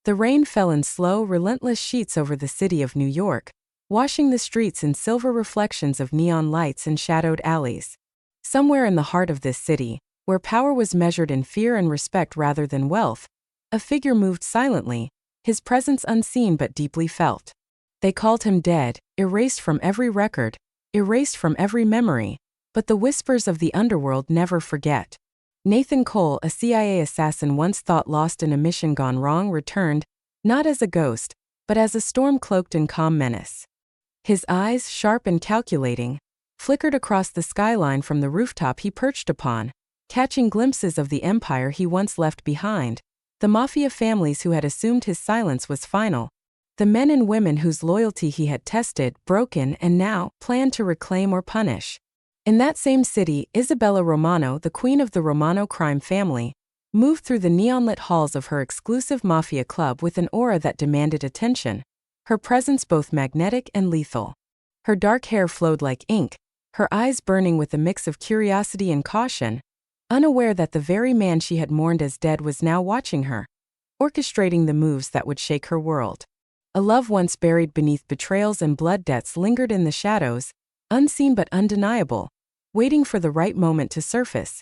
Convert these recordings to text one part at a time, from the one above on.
The rain fell in slow, relentless sheets over the city of New York, washing the streets in silver reflections of neon lights and shadowed alleys. Somewhere in the heart of this city, where power was measured in fear and respect rather than wealth, a figure moved silently, his presence unseen but deeply felt. They called him dead, erased from every record, erased from every memory, but the whispers of the underworld never forget. Nathan Cole, a CIA assassin once thought lost in a mission gone wrong, returned, not as a ghost, but as a storm cloaked in calm menace. His eyes, sharp and calculating, flickered across the skyline from the rooftop he perched upon, catching glimpses of the empire he once left behind, the Mafia families who had assumed his silence was final, the men and women whose loyalty he had tested, broken, and now planned to reclaim or punish. In that same city, Isabella Romano, the queen of the Romano crime family, moved through the neon-lit halls of her exclusive Mafia club with an aura that demanded attention, her presence both magnetic and lethal. Her dark hair flowed like ink, her eyes burning with a mix of curiosity and caution, unaware that the very man she had mourned as dead was now watching her, orchestrating the moves that would shake her world. A love once buried beneath betrayals and blood debts lingered in the shadows, unseen but undeniable, waiting for the right moment to surface,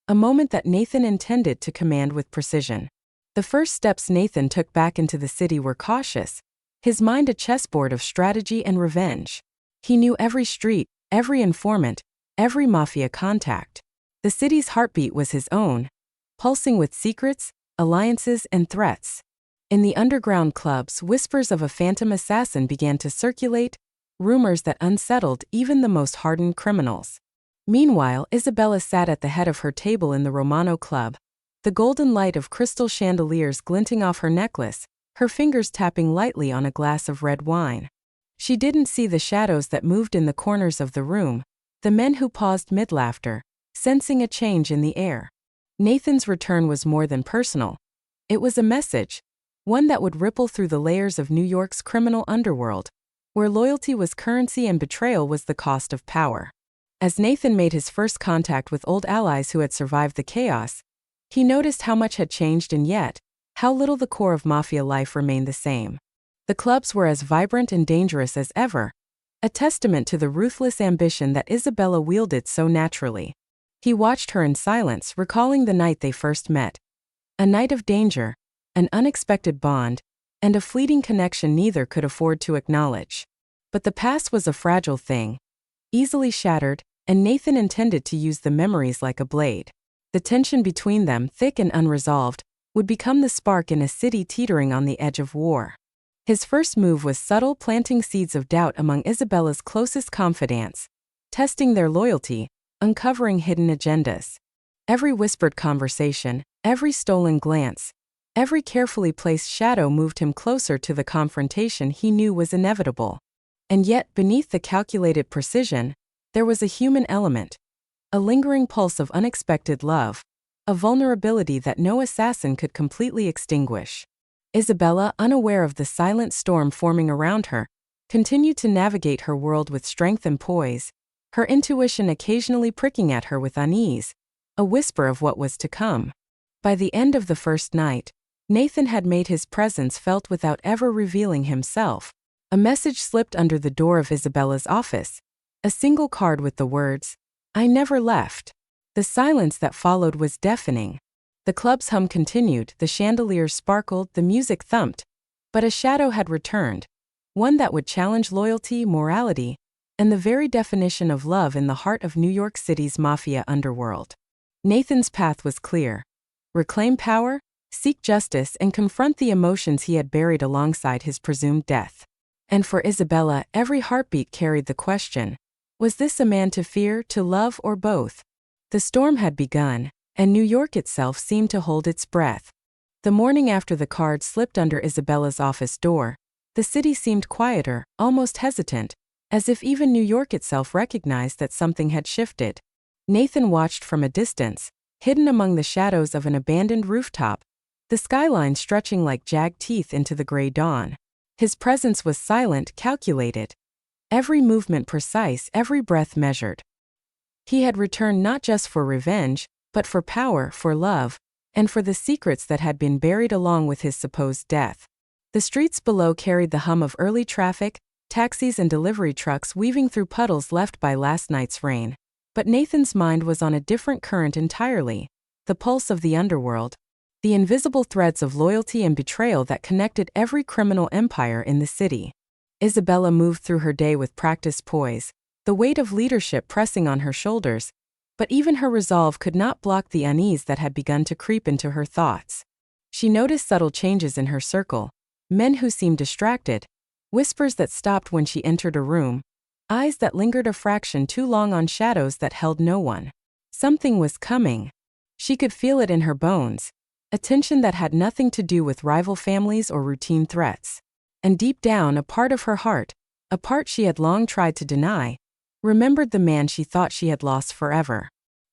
a moment that Nathan intended to command with precision. The first steps Nathan took back into the city were cautious, his mind a chessboard of strategy and revenge. He knew every street, every informant, every Mafia contact. The city's heartbeat was his own, pulsing with secrets, alliances, and threats. In the underground clubs, whispers of a phantom assassin began to circulate, rumors that unsettled even the most hardened criminals. Meanwhile, Isabella sat at the head of her table in the Romano club, the golden light of crystal chandeliers glinting off her necklace, her fingers tapping lightly on a glass of red wine. She didn't see the shadows that moved in the corners of the room, the men who paused mid-laughter, sensing a change in the air. Nathan's return was more than personal. It was a message, one that would ripple through the layers of New York's criminal underworld, where loyalty was currency and betrayal was the cost of power. As Nathan made his first contact with old allies who had survived the chaos, he noticed how much had changed and yet, how little the core of Mafia life remained the same. The clubs were as vibrant and dangerous as ever, a testament to the ruthless ambition that Isabella wielded so naturally. He watched her in silence, recalling the night they first met. A night of danger, an unexpected bond, and a fleeting connection neither could afford to acknowledge. But the past was a fragile thing, easily shattered, and Nathan intended to use the memories like a blade. The tension between them, thick and unresolved, would become the spark in a city teetering on the edge of war. His first move was subtle, planting seeds of doubt among Isabella's closest confidants, testing their loyalty, uncovering hidden agendas. Every whispered conversation, every stolen glance, every carefully placed shadow moved him closer to the confrontation he knew was inevitable. And yet, beneath the calculated precision, there was a human element, a lingering pulse of unexpected love, a vulnerability that no assassin could completely extinguish. Isabella, unaware of the silent storm forming around her, continued to navigate her world with strength and poise, her intuition occasionally pricking at her with unease, a whisper of what was to come. By the end of the first night, Nathan had made his presence felt without ever revealing himself. A message slipped under the door of Isabella's office, a single card with the words, "I never left." The silence that followed was deafening. The club's hum continued, the chandeliers sparkled, the music thumped, but a shadow had returned, one that would challenge loyalty, morality, and the very definition of love in the heart of New York City's Mafia underworld. Nathan's path was clear. Reclaim power, seek justice, and confront the emotions he had buried alongside his presumed death. And for Isabella, every heartbeat carried the question, was this a man to fear, to love, or both? The storm had begun, and New York itself seemed to hold its breath. The morning after the card slipped under Isabella's office door, the city seemed quieter, almost hesitant, as if even New York itself recognized that something had shifted. Nathan watched from a distance, hidden among the shadows of an abandoned rooftop, the skyline stretching like jagged teeth into the gray dawn. His presence was silent, calculated, every movement precise, every breath measured. He had returned not just for revenge, but for power, for love, and for the secrets that had been buried along with his supposed death. The streets below carried the hum of early traffic, taxis and delivery trucks weaving through puddles left by last night's rain. But Nathan's mind was on a different current entirely, the pulse of the underworld, the invisible threads of loyalty and betrayal that connected every criminal empire in the city. Isabella moved through her day with practiced poise, the weight of leadership pressing on her shoulders, but even her resolve could not block the unease that had begun to creep into her thoughts. She noticed subtle changes in her circle, men who seemed distracted, whispers that stopped when she entered a room, eyes that lingered a fraction too long on shadows that held no one. Something was coming. She could feel it in her bones, a tension that had nothing to do with rival families or routine threats. And deep down, a part of her heart, a part she had long tried to deny, remembered the man she thought she had lost forever.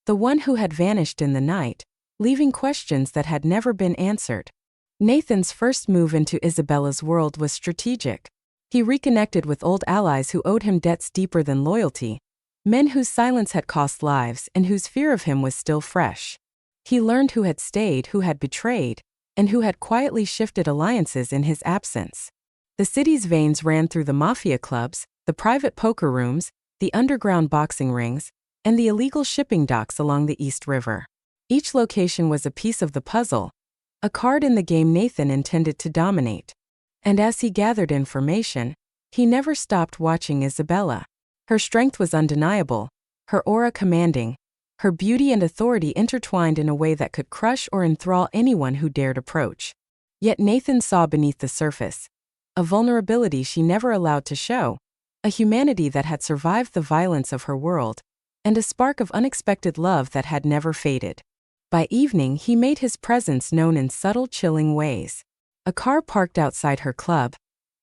The one who had vanished in the night, leaving questions that had never been answered. Nathan's first move into Isabella's world was strategic. He reconnected with old allies who owed him debts deeper than loyalty, men whose silence had cost lives and whose fear of him was still fresh. He learned who had stayed, who had betrayed, and who had quietly shifted alliances in his absence. The city's veins ran through the Mafia clubs, the private poker rooms, the underground boxing rings, and the illegal shipping docks along the East River. Each location was a piece of the puzzle, a card in the game Nathan intended to dominate. And as he gathered information, he never stopped watching Isabella. Her strength was undeniable, her aura commanding, her beauty and authority intertwined in a way that could crush or enthrall anyone who dared approach. Yet Nathan saw beneath the surface a vulnerability she never allowed to show, a humanity that had survived the violence of her world, and a spark of unexpected love that had never faded. By evening, he made his presence known in subtle, chilling ways. A car parked outside her club,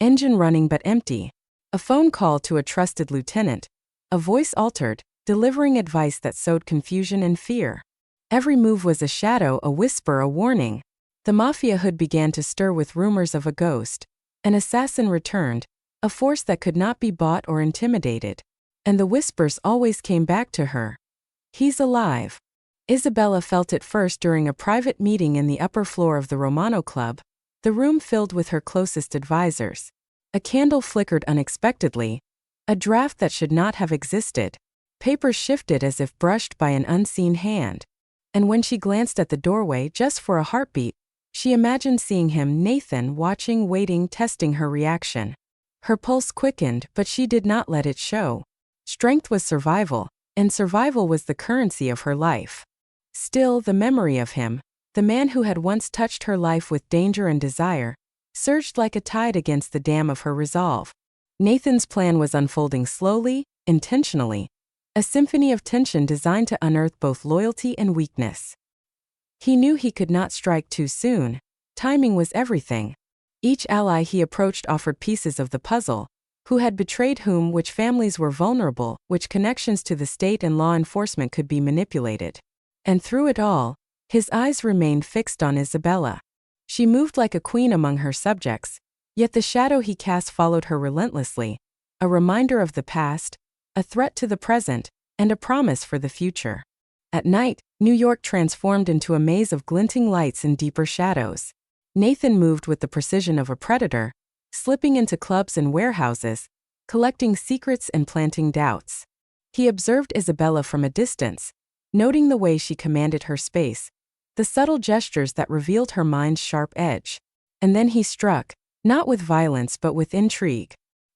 engine running but empty, a phone call to a trusted lieutenant, a voice altered, delivering advice that sowed confusion and fear. Every move was a shadow, a whisper, a warning. The Mafia hood began to stir with rumors of a ghost. An assassin returned, a force that could not be bought or intimidated. And the whispers always came back to her. He's alive. Isabella felt it first during a private meeting in the upper floor of the Romano Club, the room filled with her closest advisors. A candle flickered unexpectedly, a draft that should not have existed. Papers shifted as if brushed by an unseen hand. And when she glanced at the doorway just for a heartbeat, she imagined seeing him, Nathan, watching, waiting, testing her reaction. Her pulse quickened, but she did not let it show. Strength was survival, and survival was the currency of her life. Still, the memory of him, the man who had once touched her life with danger and desire, surged like a tide against the dam of her resolve. Nathan's plan was unfolding slowly, intentionally, a symphony of tension designed to unearth both loyalty and weakness. He knew he could not strike too soon. Timing was everything. Each ally he approached offered pieces of the puzzle: who had betrayed whom, which families were vulnerable, which connections to the state and law enforcement could be manipulated. And through it all, his eyes remained fixed on Isabella. She moved like a queen among her subjects, yet the shadow he cast followed her relentlessly, a reminder of the past, a threat to the present, and a promise for the future. At night, New York transformed into a maze of glinting lights and deeper shadows. Nathan moved with the precision of a predator, slipping into clubs and warehouses, collecting secrets and planting doubts. He observed Isabella from a distance, noting the way she commanded her space, the subtle gestures that revealed her mind's sharp edge. And then he struck, not with violence but with intrigue.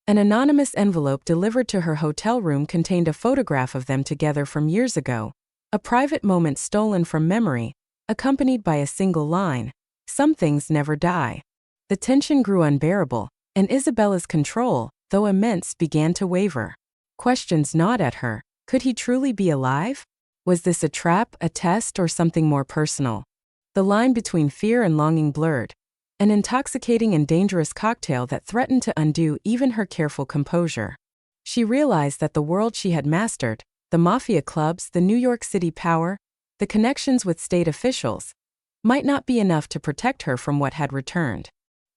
An anonymous envelope delivered to her hotel room contained a photograph of them together from years ago, a private moment stolen from memory, accompanied by a single line: "Some things never die." The tension grew unbearable, and Isabella's control, though immense, began to waver. Questions gnawed at her. Could he truly be alive? Was this a trap, a test, or something more personal? The line between fear and longing blurred, an intoxicating and dangerous cocktail that threatened to undo even her careful composure. She realized that the world she had mastered, the Mafia clubs, the New York City power, the connections with state officials, might not be enough to protect her from what had returned.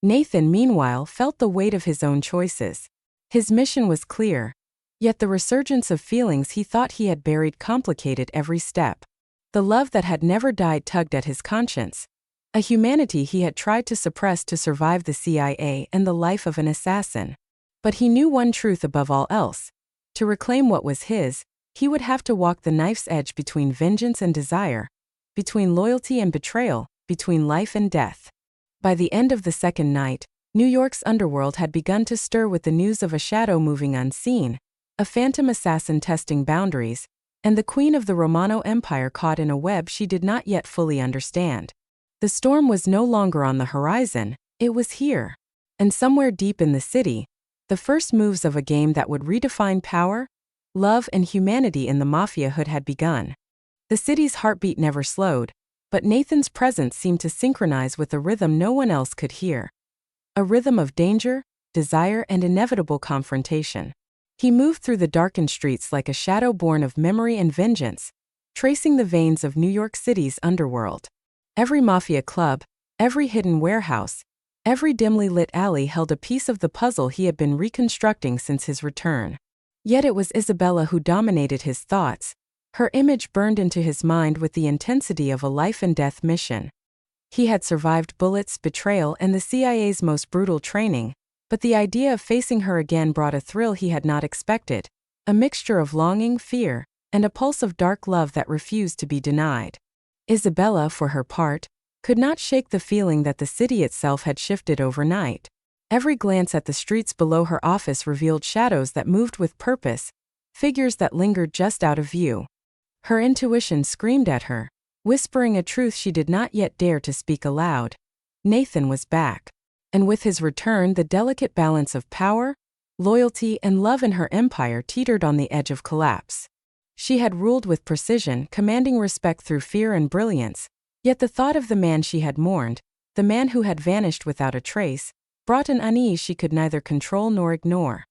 Nathan, meanwhile, felt the weight of his own choices. His mission was clear, yet the resurgence of feelings he thought he had buried complicated every step. The love that had never died tugged at his conscience. A humanity he had tried to suppress to survive the CIA and the life of an assassin. But he knew one truth above all else. To reclaim what was his, he would have to walk the knife's edge between vengeance and desire, between loyalty and betrayal, between life and death. By the end of the second night, New York's underworld had begun to stir with the news of a shadow moving unseen, a phantom assassin testing boundaries, and the queen of the Romano Empire caught in a web she did not yet fully understand. The storm was no longer on the horizon, it was here. And somewhere deep in the city, the first moves of a game that would redefine power, love, and humanity in the Mafia hood had begun. The city's heartbeat never slowed, but Nathan's presence seemed to synchronize with a rhythm no one else could hear. A rhythm of danger, desire, and inevitable confrontation. He moved through the darkened streets like a shadow born of memory and vengeance, tracing the veins of New York City's underworld. Every Mafia club, every hidden warehouse, every dimly lit alley held a piece of the puzzle he had been reconstructing since his return. Yet it was Isabella who dominated his thoughts. Her image burned into his mind with the intensity of a life-and-death mission. He had survived bullets, betrayal, and the CIA's most brutal training, but the idea of facing her again brought a thrill he had not expected, a mixture of longing, fear, and a pulse of dark love that refused to be denied. Isabella, for her part, could not shake the feeling that the city itself had shifted overnight. Every glance at the streets below her office revealed shadows that moved with purpose, figures that lingered just out of view. Her intuition screamed at her, whispering a truth she did not yet dare to speak aloud. Nathan was back. And with his return, the delicate balance of power, loyalty, and love in her empire teetered on the edge of collapse. She had ruled with precision, commanding respect through fear and brilliance, yet the thought of the man she had mourned, the man who had vanished without a trace, brought an unease she could neither control nor ignore.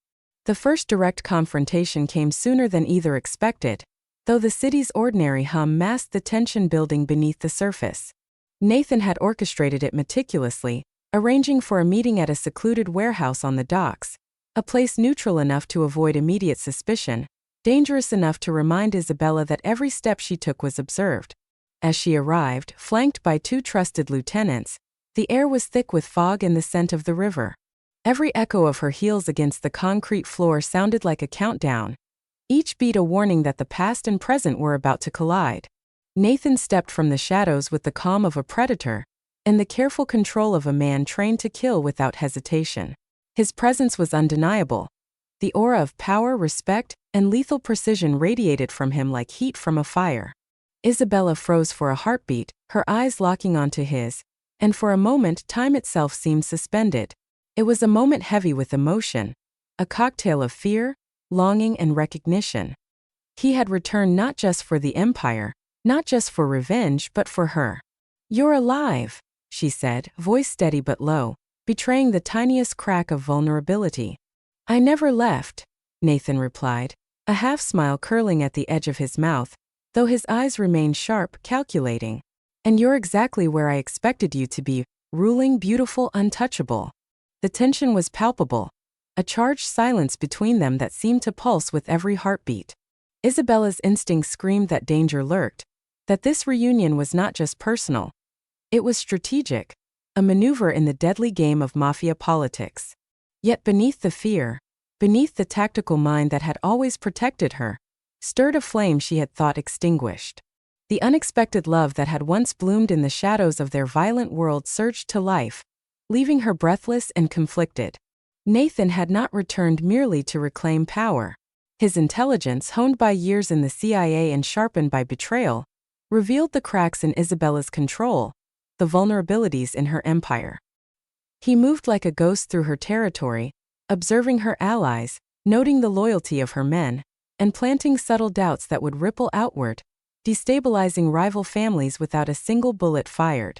The first direct confrontation came sooner than either expected, though the city's ordinary hum masked the tension building beneath the surface. Nathan had orchestrated it meticulously, arranging for a meeting at a secluded warehouse on the docks, a place neutral enough to avoid immediate suspicion, dangerous enough to remind Isabella that every step she took was observed. As she arrived, flanked by two trusted lieutenants, the air was thick with fog and the scent of the river. Every echo of her heels against the concrete floor sounded like a countdown, each beat a warning that the past and present were about to collide. Nathan stepped from the shadows with the calm of a predator, and the careful control of a man trained to kill without hesitation. His presence was undeniable. The aura of power, respect, and lethal precision radiated from him like heat from a fire. Isabella froze for a heartbeat, her eyes locking onto his, and for a moment time itself seemed suspended. It was a moment heavy with emotion, a cocktail of fear, longing, and recognition. He had returned not just for the Empire, not just for revenge, but for her. "You're alive," she said, voice steady but low, betraying the tiniest crack of vulnerability. "I never left," Nathan replied, a half-smile curling at the edge of his mouth, though his eyes remained sharp, calculating. "And you're exactly where I expected you to be, ruling, beautiful, untouchable." The tension was palpable, a charged silence between them that seemed to pulse with every heartbeat. Isabella's instincts screamed that danger lurked, that this reunion was not just personal. It was strategic, a maneuver in the deadly game of Mafia politics. Yet beneath the fear, beneath the tactical mind that had always protected her, stirred a flame she had thought extinguished. The unexpected love that had once bloomed in the shadows of their violent world surged to life, leaving her breathless and conflicted. Nathan had not returned merely to reclaim power. His intelligence, honed by years in the CIA and sharpened by betrayal, revealed the cracks in Isabella's control, the vulnerabilities in her empire. He moved like a ghost through her territory, observing her allies, noting the loyalty of her men, and planting subtle doubts that would ripple outward, destabilizing rival families without a single bullet fired.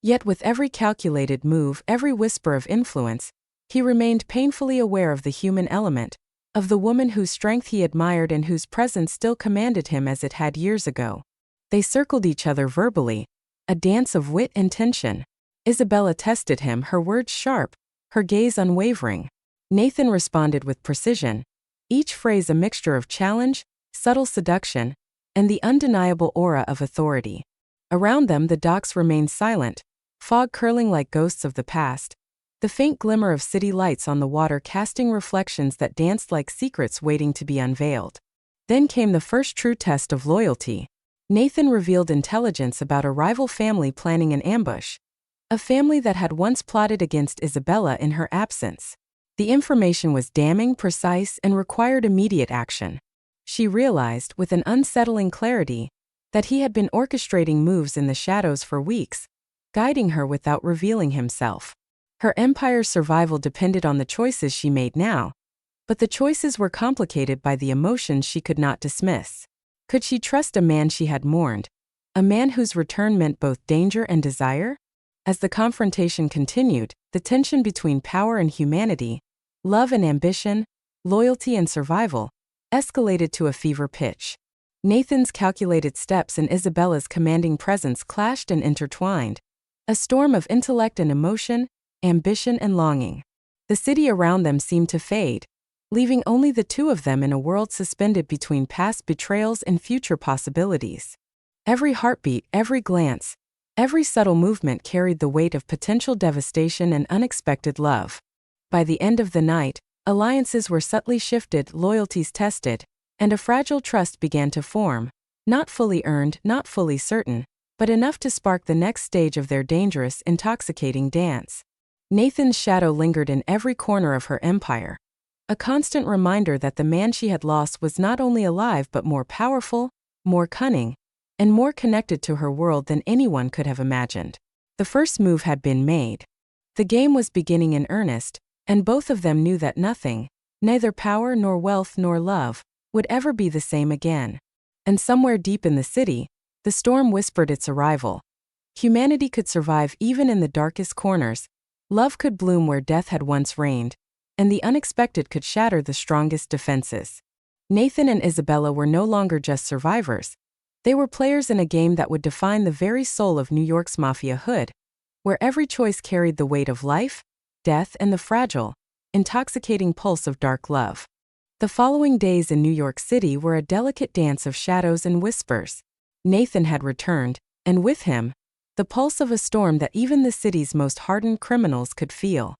Yet with every calculated move, every whisper of influence, he remained painfully aware of the human element, of the woman whose strength he admired and whose presence still commanded him as it had years ago. They circled each other verbally, a dance of wit and tension. Isabella tested him, her words sharp, her gaze unwavering. Nathan responded with precision, each phrase a mixture of challenge, subtle seduction, and the undeniable aura of authority. Around them, the docks remained silent, fog curling like ghosts of the past, the faint glimmer of city lights on the water casting reflections that danced like secrets waiting to be unveiled. Then came the first true test of loyalty. Nathan revealed intelligence about a rival family planning an ambush, a family that had once plotted against Isabella in her absence. The information was damning, precise, and required immediate action. She realized, with an unsettling clarity, that he had been orchestrating moves in the shadows for weeks, guiding her without revealing himself. Her empire's survival depended on the choices she made now, but the choices were complicated by the emotions she could not dismiss. Could she trust a man she had mourned, a man whose return meant both danger and desire? As the confrontation continued, the tension between power and humanity, love and ambition, loyalty and survival, escalated to a fever pitch. Nathan's calculated steps and Isabella's commanding presence clashed and intertwined, a storm of intellect and emotion, ambition and longing. The city around them seemed to fade, leaving only the two of them in a world suspended between past betrayals and future possibilities. Every heartbeat, every glance, every subtle movement carried the weight of potential devastation and unexpected love. By the end of the night, alliances were subtly shifted, loyalties tested, and a fragile trust began to form, not fully earned, not fully certain, but enough to spark the next stage of their dangerous, intoxicating dance. Nathan's shadow lingered in every corner of her empire, a constant reminder that the man she had lost was not only alive but more powerful, more cunning, and more connected to her world than anyone could have imagined. The first move had been made. The game was beginning in earnest, and both of them knew that nothing, neither power nor wealth nor love, would ever be the same again. And somewhere deep in the city, the storm whispered its arrival. Humanity could survive even in the darkest corners, love could bloom where death had once reigned, and the unexpected could shatter the strongest defenses. Nathan and Isabella were no longer just survivors. They were players in a game that would define the very soul of New York's Mafia hood, where every choice carried the weight of life, death, and the fragile, intoxicating pulse of dark love. The following days in New York City were a delicate dance of shadows and whispers. Nathan had returned, and with him, the pulse of a storm that even the city's most hardened criminals could feel.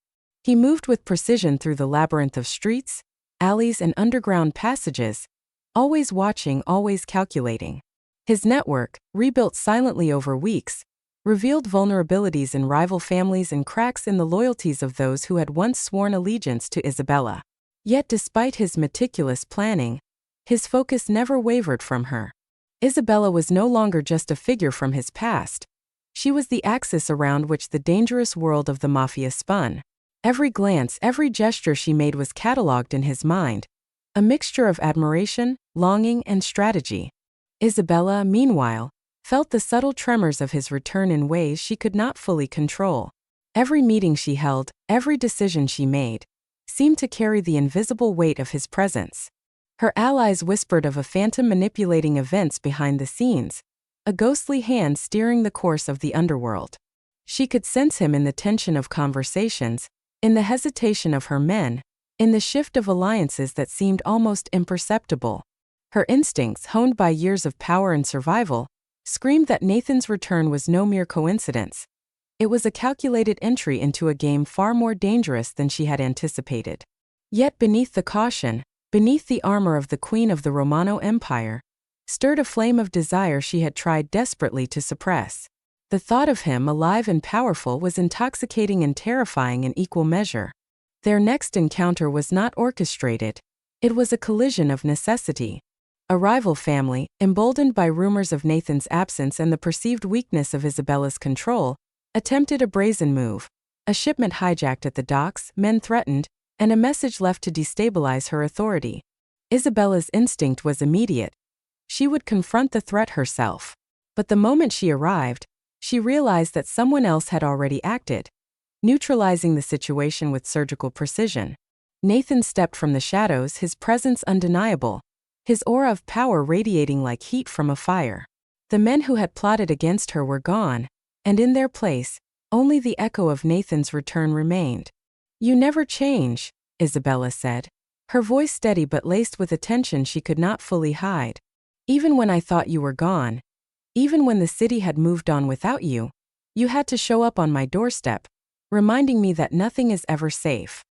He moved with precision through the labyrinth of streets, alleys, and underground passages, always watching, always calculating. His network, rebuilt silently over weeks, revealed vulnerabilities in rival families and cracks in the loyalties of those who had once sworn allegiance to Isabella. Yet despite his meticulous planning, his focus never wavered from her. Isabella was no longer just a figure from his past. She was the axis around which the dangerous world of the Mafia spun. Every glance, every gesture she made was catalogued in his mind, a mixture of admiration, longing, and strategy. Isabella, meanwhile, felt the subtle tremors of his return in ways she could not fully control. Every meeting she held, every decision she made, seemed to carry the invisible weight of his presence. Her allies whispered of a phantom manipulating events behind the scenes, a ghostly hand steering the course of the underworld. She could sense him in the tension of conversations, in the hesitation of her men, in the shift of alliances that seemed almost imperceptible. Her instincts, honed by years of power and survival, screamed that Nathan's return was no mere coincidence. It was a calculated entry into a game far more dangerous than she had anticipated. Yet beneath the caution, beneath the armor of the Queen of the Romano Empire, stirred a flame of desire she had tried desperately to suppress. The thought of him alive and powerful was intoxicating and terrifying in equal measure. Their next encounter was not orchestrated. It was a collision of necessity. A rival family, emboldened by rumors of Nathan's absence and the perceived weakness of Isabella's control, attempted a brazen move. A shipment hijacked at the docks, men threatened, and a message left to destabilize her authority. Isabella's instinct was immediate. She would confront the threat herself. But the moment she arrived, she realized that someone else had already acted, neutralizing the situation with surgical precision. Nathan stepped from the shadows, his presence undeniable, his aura of power radiating like heat from a fire. The men who had plotted against her were gone, and in their place, only the echo of Nathan's return remained. "You never change," Isabella said, her voice steady but laced with a tension she could not fully hide. Even when I thought you were gone, even when the city had moved on without you, you had to show up on my doorstep, reminding me that nothing is ever safe.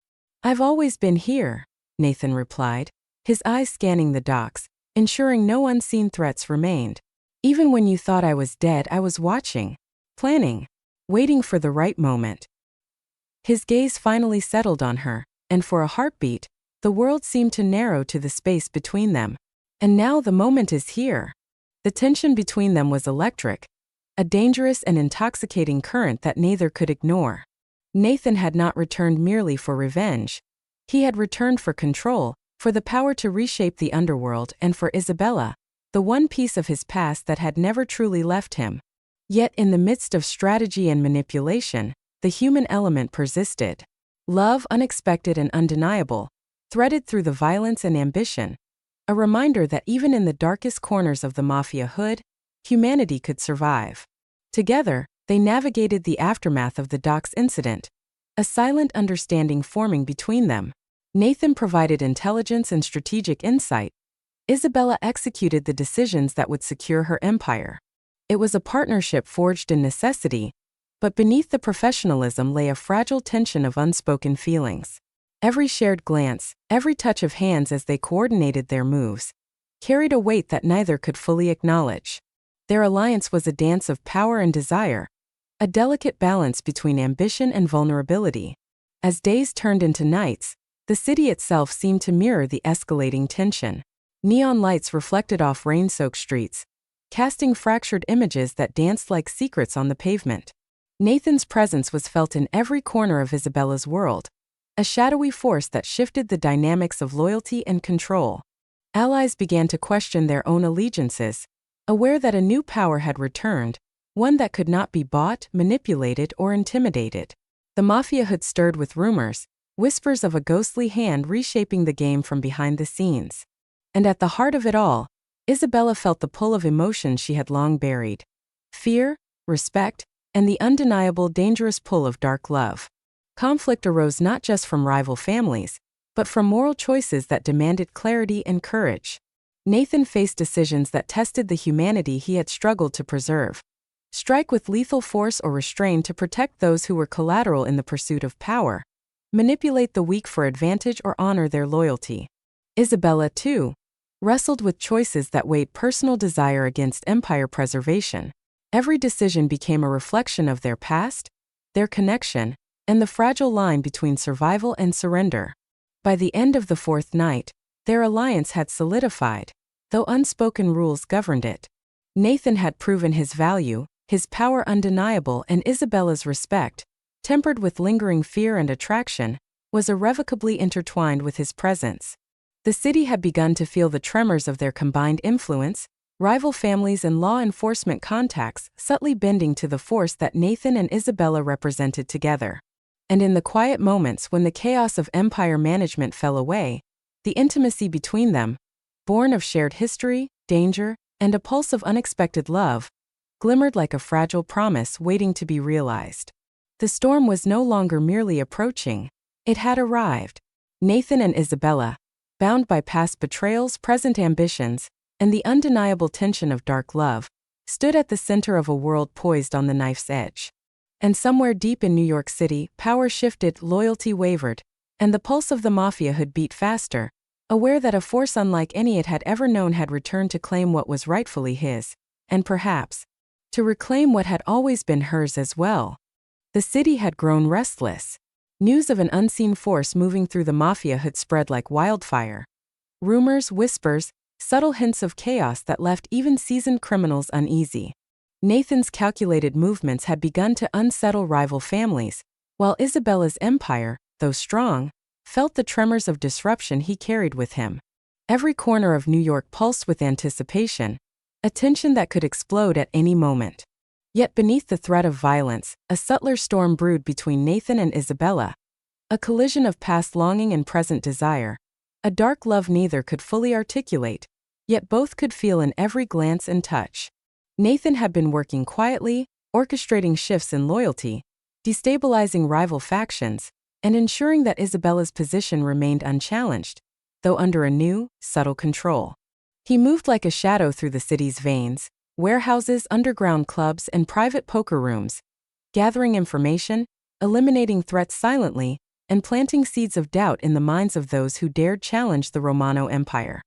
I've always been here, Nathan replied, his eyes scanning the docks, ensuring no unseen threats remained. Even when you thought I was dead, I was watching, planning, waiting for the right moment. His gaze finally settled on her, and for a heartbeat, the world seemed to narrow to the space between them. And now the moment is here. The tension between them was electric, a dangerous and intoxicating current that neither could ignore. Nathan had not returned merely for revenge. He had returned for control, for the power to reshape the underworld, and for Isabella, the one piece of his past that had never truly left him. Yet in the midst of strategy and manipulation, the human element persisted. Love, unexpected and undeniable, threaded through the violence and ambition, a reminder that even in the darkest corners of the Mafia hood, humanity could survive. Together, they navigated the aftermath of the docks incident, a silent understanding forming between them. Nathan provided intelligence and strategic insight. Isabella executed the decisions that would secure her empire. It was a partnership forged in necessity, but beneath the professionalism lay a fragile tension of unspoken feelings. Every shared glance, every touch of hands as they coordinated their moves, carried a weight that neither could fully acknowledge. Their alliance was a dance of power and desire, a delicate balance between ambition and vulnerability. As days turned into nights, the city itself seemed to mirror the escalating tension. Neon lights reflected off rain-soaked streets, casting fractured images that danced like secrets on the pavement. Nathan's presence was felt in every corner of Isabella's world, a shadowy force that shifted the dynamics of loyalty and control. Allies began to question their own allegiances, aware that a new power had returned, one that could not be bought, manipulated, or intimidated. The Mafia hood stirred with rumors, whispers of a ghostly hand reshaping the game from behind the scenes. And at the heart of it all, Isabella felt the pull of emotions she had long buried: fear, respect, and the undeniable dangerous pull of dark love. Conflict arose not just from rival families, but from moral choices that demanded clarity and courage. Nathan faced decisions that tested the humanity he had struggled to preserve: strike with lethal force or restrain to protect those who were collateral in the pursuit of power, manipulate the weak for advantage or honor their loyalty. Isabella, too, wrestled with choices that weighed personal desire against empire preservation. Every decision became a reflection of their past, their connection, and the fragile line between survival and surrender. By the end of the fourth night, their alliance had solidified, though unspoken rules governed it. Nathan had proven his value, his power undeniable, and Isabella's respect, tempered with lingering fear and attraction, was irrevocably intertwined with his presence. The city had begun to feel the tremors of their combined influence, rival families and law enforcement contacts subtly bending to the force that Nathan and Isabella represented together. And in the quiet moments when the chaos of empire management fell away, the intimacy between them, born of shared history, danger, and a pulse of unexpected love, glimmered like a fragile promise waiting to be realized. The storm was no longer merely approaching, it had arrived. Nathan and Isabella, bound by past betrayals, present ambitions, and the undeniable tension of dark love, stood at the center of a world poised on the knife's edge. And somewhere deep in New York City, power shifted, loyalty wavered, and the pulse of the Mafia hood beat faster, aware that a force unlike any it had ever known had returned to claim what was rightfully his, and perhaps, to reclaim what had always been hers as well. The city had grown restless. News of an unseen force moving through the Mafia hood spread like wildfire. Rumors, whispers, subtle hints of chaos that left even seasoned criminals uneasy. Nathan's calculated movements had begun to unsettle rival families, while Isabella's empire, though strong, felt the tremors of disruption he carried with him. Every corner of New York pulsed with anticipation, a tension that could explode at any moment. Yet beneath the threat of violence, a subtler storm brewed between Nathan and Isabella, a collision of past longing and present desire, a dark love neither could fully articulate, yet both could feel in every glance and touch. Nathan had been working quietly, orchestrating shifts in loyalty, destabilizing rival factions, and ensuring that Isabella's position remained unchallenged, though under a new, subtle control. He moved like a shadow through the city's veins, warehouses, underground clubs, and private poker rooms, gathering information, eliminating threats silently, and planting seeds of doubt in the minds of those who dared challenge the Romano Empire.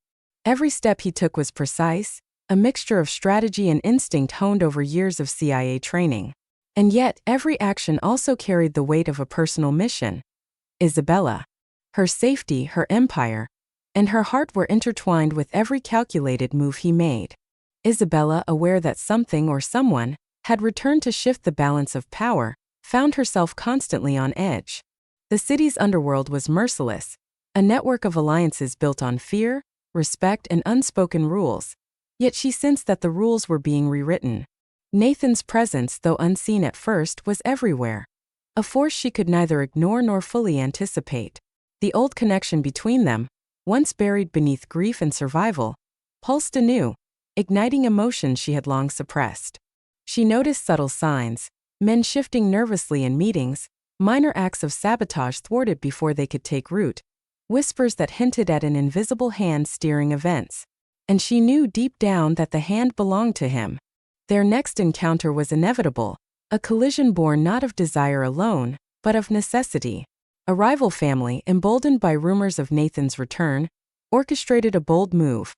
Every step he took was precise, a mixture of strategy and instinct honed over years of CIA training. And yet, every action also carried the weight of a personal mission. Isabella. Her safety, her empire, and her heart were intertwined with every calculated move he made. Isabella, aware that something or someone had returned to shift the balance of power, found herself constantly on edge. The city's underworld was merciless, a network of alliances built on fear, respect, and unspoken rules. Yet she sensed that the rules were being rewritten. Nathan's presence, though unseen at first, was everywhere. A force she could neither ignore nor fully anticipate. The old connection between them, once buried beneath grief and survival, pulsed anew, igniting emotions she had long suppressed. She noticed subtle signs, men shifting nervously in meetings, minor acts of sabotage thwarted before they could take root, whispers that hinted at an invisible hand steering events. And she knew deep down that the hand belonged to him. Their next encounter was inevitable, a collision born not of desire alone, but of necessity. A rival family, emboldened by rumors of Nathan's return, orchestrated a bold move,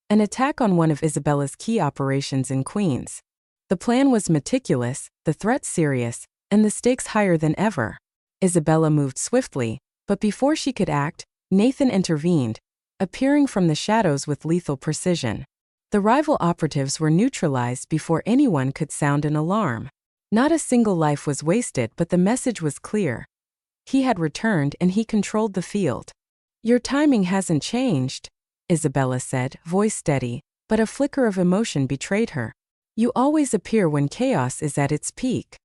an attack on one of Isabella's key operations in Queens. The plan was meticulous, the threat serious, and the stakes higher than ever. Isabella moved swiftly, but before she could act, Nathan intervened, appearing from the shadows with lethal precision. The rival operatives were neutralized before anyone could sound an alarm. Not a single life was wasted, but the message was clear. He had returned and he controlled the field. "Your timing hasn't changed," Isabella said, voice steady, but a flicker of emotion betrayed her. "You always appear when chaos is at its peak."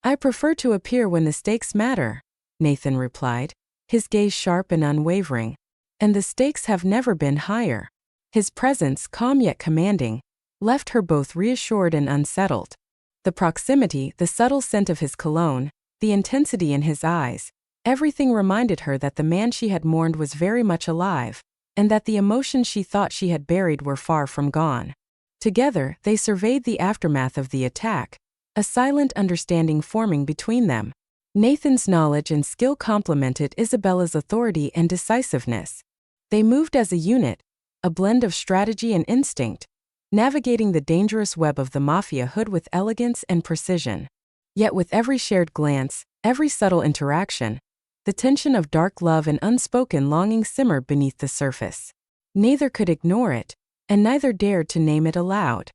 "I prefer to appear when the stakes matter," Nathan replied, his gaze sharp and unwavering. "And the stakes have never been higher." His presence, calm yet commanding, left her both reassured and unsettled. The proximity, the subtle scent of his cologne, the intensity in his eyes, everything reminded her that the man she had mourned was very much alive, and that the emotions she thought she had buried were far from gone. Together, they surveyed the aftermath of the attack, a silent understanding forming between them. Nathan's knowledge and skill complemented Isabella's authority and decisiveness. They moved as a unit, a blend of strategy and instinct, navigating the dangerous web of the Mafia hood with elegance and precision. Yet with every shared glance, every subtle interaction, the tension of dark love and unspoken longing simmered beneath the surface. Neither could ignore it, and neither dared to name it aloud.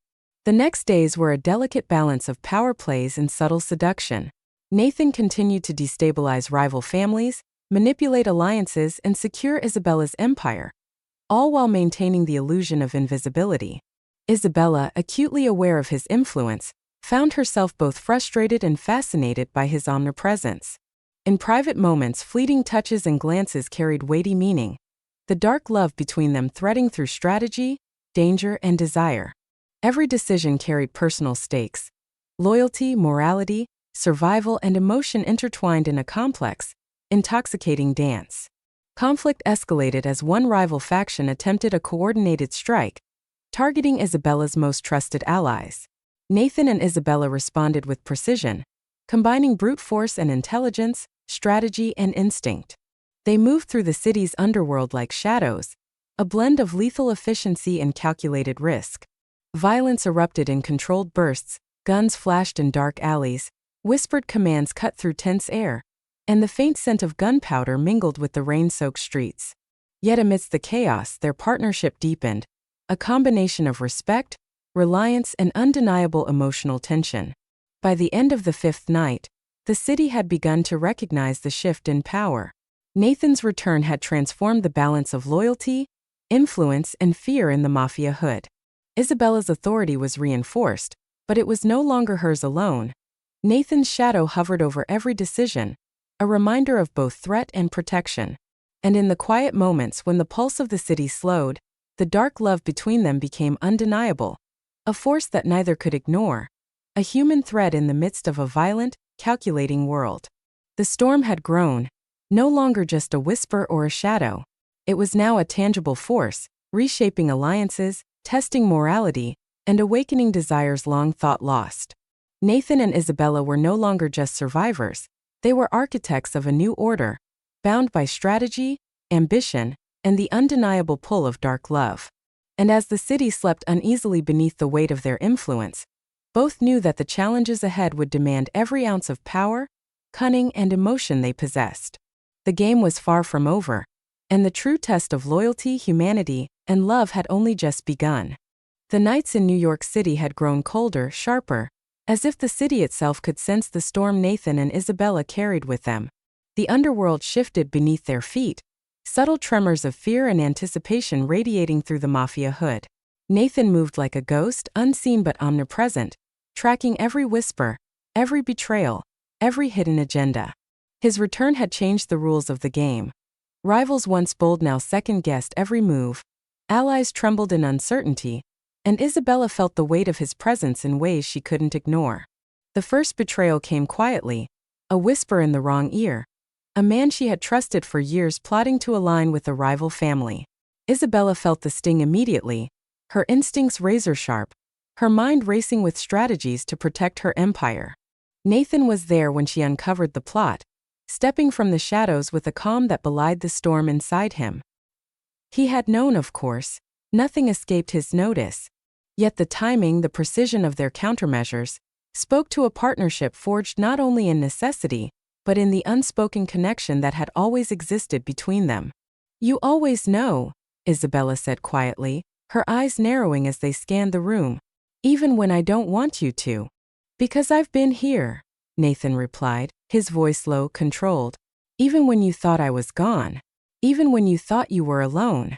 The next days were a delicate balance of power plays and subtle seduction. Nathan continued to destabilize rival families, manipulate alliances, and secure Isabella's empire, all while maintaining the illusion of invisibility. Isabella, acutely aware of his influence, found herself both frustrated and fascinated by his omnipresence. In private moments, fleeting touches and glances carried weighty meaning, the dark love between them threading through strategy, danger, and desire. Every decision carried personal stakes. Loyalty, morality, survival, and emotion intertwined in a complex, intoxicating dance. Conflict escalated as one rival faction attempted a coordinated strike, targeting Isabella's most trusted allies. Nathan and Isabella responded with precision, combining brute force and intelligence, strategy and instinct. They moved through the city's underworld like shadows, a blend of lethal efficiency and calculated risk. Violence erupted in controlled bursts, guns flashed in dark alleys, whispered commands cut through tense air, and the faint scent of gunpowder mingled with the rain-soaked streets. Yet amidst the chaos, their partnership deepened, a combination of respect, reliance, and undeniable emotional tension. By the end of the fifth night, the city had begun to recognize the shift in power. Nathan's return had transformed the balance of loyalty, influence, and fear in the Mafia hood. Isabella's authority was reinforced, but it was no longer hers alone. Nathan's shadow hovered over every decision, a reminder of both threat and protection. And in the quiet moments when the pulse of the city slowed, the dark love between them became undeniable, a force that neither could ignore, a human thread in the midst of a violent, calculating world. The storm had grown, no longer just a whisper or a shadow. It was now a tangible force, reshaping alliances, testing morality, and awakening desires long thought lost. Nathan and Isabella were no longer just survivors, they were architects of a new order, bound by strategy, ambition, and the undeniable pull of dark love. And as the city slept uneasily beneath the weight of their influence, both knew that the challenges ahead would demand every ounce of power, cunning, and emotion they possessed. The game was far from over, and the true test of loyalty, humanity, and love had only just begun. The nights in New York City had grown colder, sharper, as if the city itself could sense the storm Nathan and Isabella carried with them. The underworld shifted beneath their feet, subtle tremors of fear and anticipation radiating through the Mafia hood. Nathan moved like a ghost, unseen but omnipresent, tracking every whisper, every betrayal, every hidden agenda. His return had changed the rules of the game. Rivals once bold now second-guessed every move, allies trembled in uncertainty, and Isabella felt the weight of his presence in ways she couldn't ignore. The first betrayal came quietly, a whisper in the wrong ear, a man she had trusted for years plotting to align with a rival family. Isabella felt the sting immediately, her instincts razor-sharp, her mind racing with strategies to protect her empire. Nathan was there when she uncovered the plot, stepping from the shadows with a calm that belied the storm inside him. He had known, of course, nothing escaped his notice. Yet the timing, the precision of their countermeasures, spoke to a partnership forged not only in necessity, but in the unspoken connection that had always existed between them. "You always know," Isabella said quietly, her eyes narrowing as they scanned the room. "Even when I don't want you to." "Because I've been here," Nathan replied, his voice low, controlled. "Even when you thought I was gone. Even when you thought you were alone."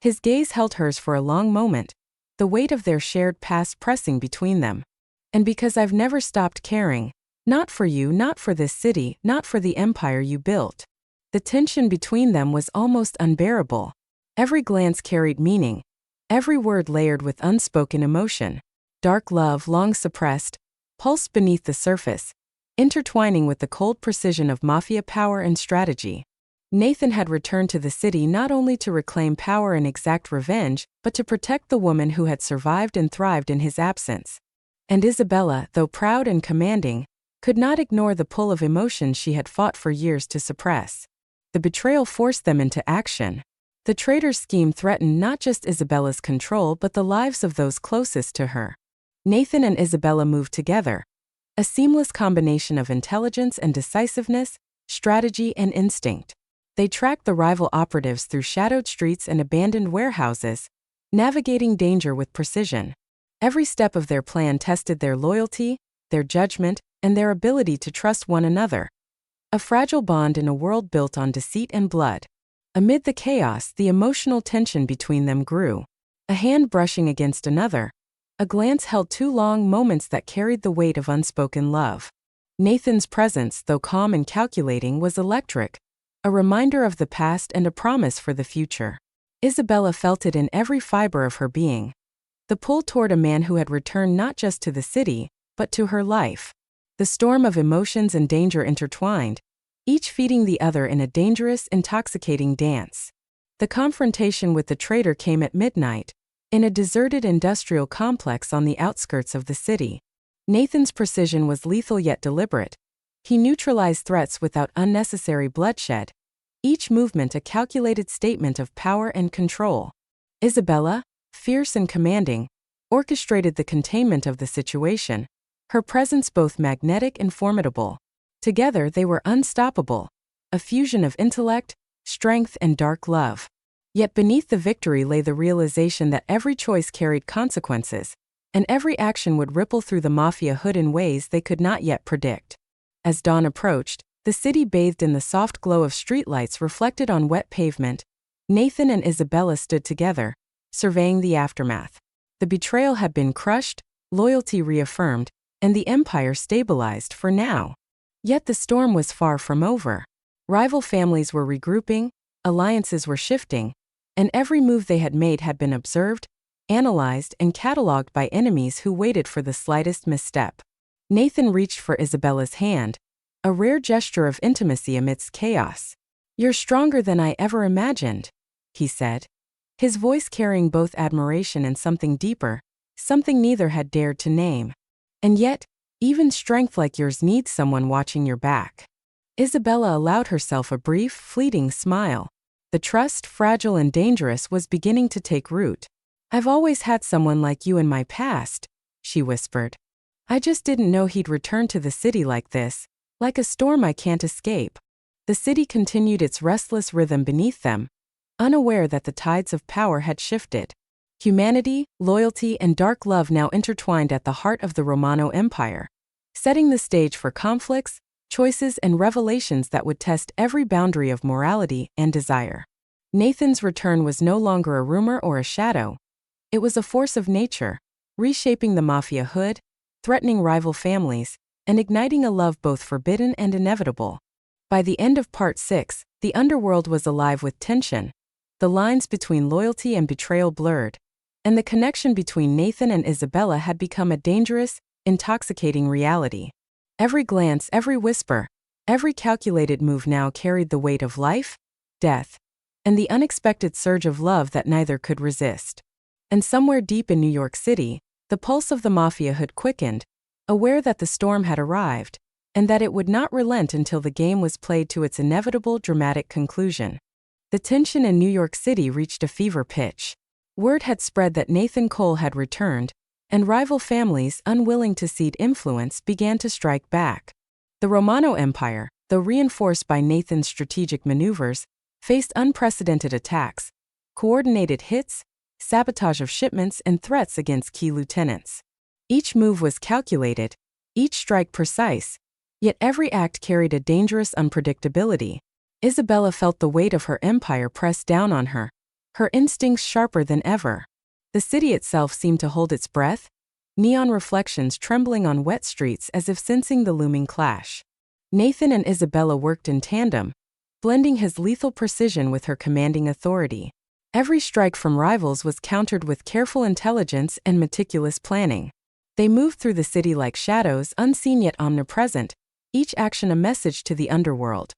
His gaze held hers for a long moment, the weight of their shared past pressing between them. "And because I've never stopped caring. Not for you, not for this city, not for the empire you built." The tension between them was almost unbearable. Every glance carried meaning, every word layered with unspoken emotion. Dark love, long suppressed, pulsed beneath the surface, intertwining with the cold precision of Mafia power and strategy. Nathan had returned to the city not only to reclaim power and exact revenge, but to protect the woman who had survived and thrived in his absence. And Isabella, though proud and commanding, could not ignore the pull of emotions she had fought for years to suppress. The betrayal forced them into action. The traitor's scheme threatened not just Isabella's control but the lives of those closest to her. Nathan and Isabella moved together, a seamless combination of intelligence and decisiveness, strategy and instinct. They tracked the rival operatives through shadowed streets and abandoned warehouses, navigating danger with precision. Every step of their plan tested their loyalty, their judgment, and their ability to trust one another. A fragile bond in a world built on deceit and blood. Amid the chaos, the emotional tension between them grew. A hand brushing against another, a glance held too long, moments that carried the weight of unspoken love. Nathan's presence, though calm and calculating, was electric, a reminder of the past and a promise for the future. Isabella felt it in every fiber of her being. The pull toward a man who had returned not just to the city, but to her life. The storm of emotions and danger intertwined, each feeding the other in a dangerous, intoxicating dance. The confrontation with the traitor came at midnight, in a deserted industrial complex on the outskirts of the city. Nathan's precision was lethal yet deliberate. He neutralized threats without unnecessary bloodshed, each movement a calculated statement of power and control. Isabella, fierce and commanding, orchestrated the containment of the situation, her presence both magnetic and formidable. Together they were unstoppable, a fusion of intellect, strength, and dark love. Yet beneath the victory lay the realization that every choice carried consequences, and every action would ripple through the Mafia hood in ways they could not yet predict. As dawn approached, the city bathed in the soft glow of streetlights reflected on wet pavement. Nathan and Isabella stood together, surveying the aftermath. The betrayal had been crushed, loyalty reaffirmed, and the empire stabilized for now. Yet the storm was far from over. Rival families were regrouping, alliances were shifting, and every move they had made had been observed, analyzed, and catalogued by enemies who waited for the slightest misstep. Nathan reached for Isabella's hand, a rare gesture of intimacy amidst chaos. "You're stronger than I ever imagined," he said. his voice carrying both admiration and something deeper, something neither had dared to name. And yet, even strength like yours needs someone watching your back. Isabella allowed herself a brief, fleeting smile. The trust, fragile and dangerous, was beginning to take root. I've always had someone like you in my past, she whispered. I just didn't know he'd return to the city like this, like a storm I can't escape. The city continued its restless rhythm beneath them, unaware that the tides of power had shifted. Humanity, loyalty, and dark love now intertwined at the heart of the Romano Empire, setting the stage for conflicts, choices, and revelations that would test every boundary of morality and desire. Nathan's return was no longer a rumor or a shadow. It was a force of nature, reshaping the Mafia hood, threatening rival families, and igniting a love both forbidden and inevitable. By the end of Part 6, the underworld was alive with tension. The lines between loyalty and betrayal blurred, and the connection between Nathan and Isabella had become a dangerous, intoxicating reality. Every glance, every whisper, every calculated move now carried the weight of life, death, and the unexpected surge of love that neither could resist. And somewhere deep in New York City, the pulse of the Mafia hood quickened, aware that the storm had arrived, and that it would not relent until the game was played to its inevitable dramatic conclusion. The tension in New York City reached a fever pitch. Word had spread that Nathan Cole had returned, and rival families, unwilling to cede influence, began to strike back. The Romano Empire, though reinforced by Nathan's strategic maneuvers, faced unprecedented attacks, coordinated hits, sabotage of shipments, and threats against key lieutenants. Each move was calculated, each strike precise, yet every act carried a dangerous unpredictability. Isabella felt the weight of her empire press down on her, her instincts sharper than ever. The city itself seemed to hold its breath, neon reflections trembling on wet streets as if sensing the looming clash. Nathan and Isabella worked in tandem, blending his lethal precision with her commanding authority. Every strike from rivals was countered with careful intelligence and meticulous planning. They moved through the city like shadows, unseen yet omnipresent, each action a message to the underworld.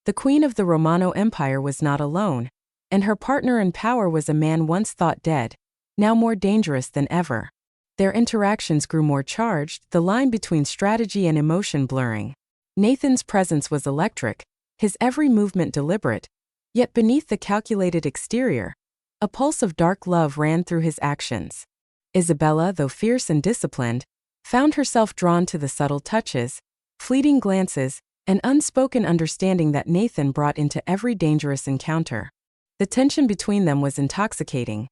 The queen of the Romano Empire was not alone, and her partner in power was a man once thought dead, now more dangerous than ever. Their interactions grew more charged, the line between strategy and emotion blurring. Nathan's presence was electric, his every movement deliberate, yet beneath the calculated exterior, a pulse of dark love ran through his actions. Isabella, though fierce and disciplined, found herself drawn to the subtle touches, fleeting glances, and unspoken understanding that Nathan brought into every dangerous encounter. The tension between them was intoxicating.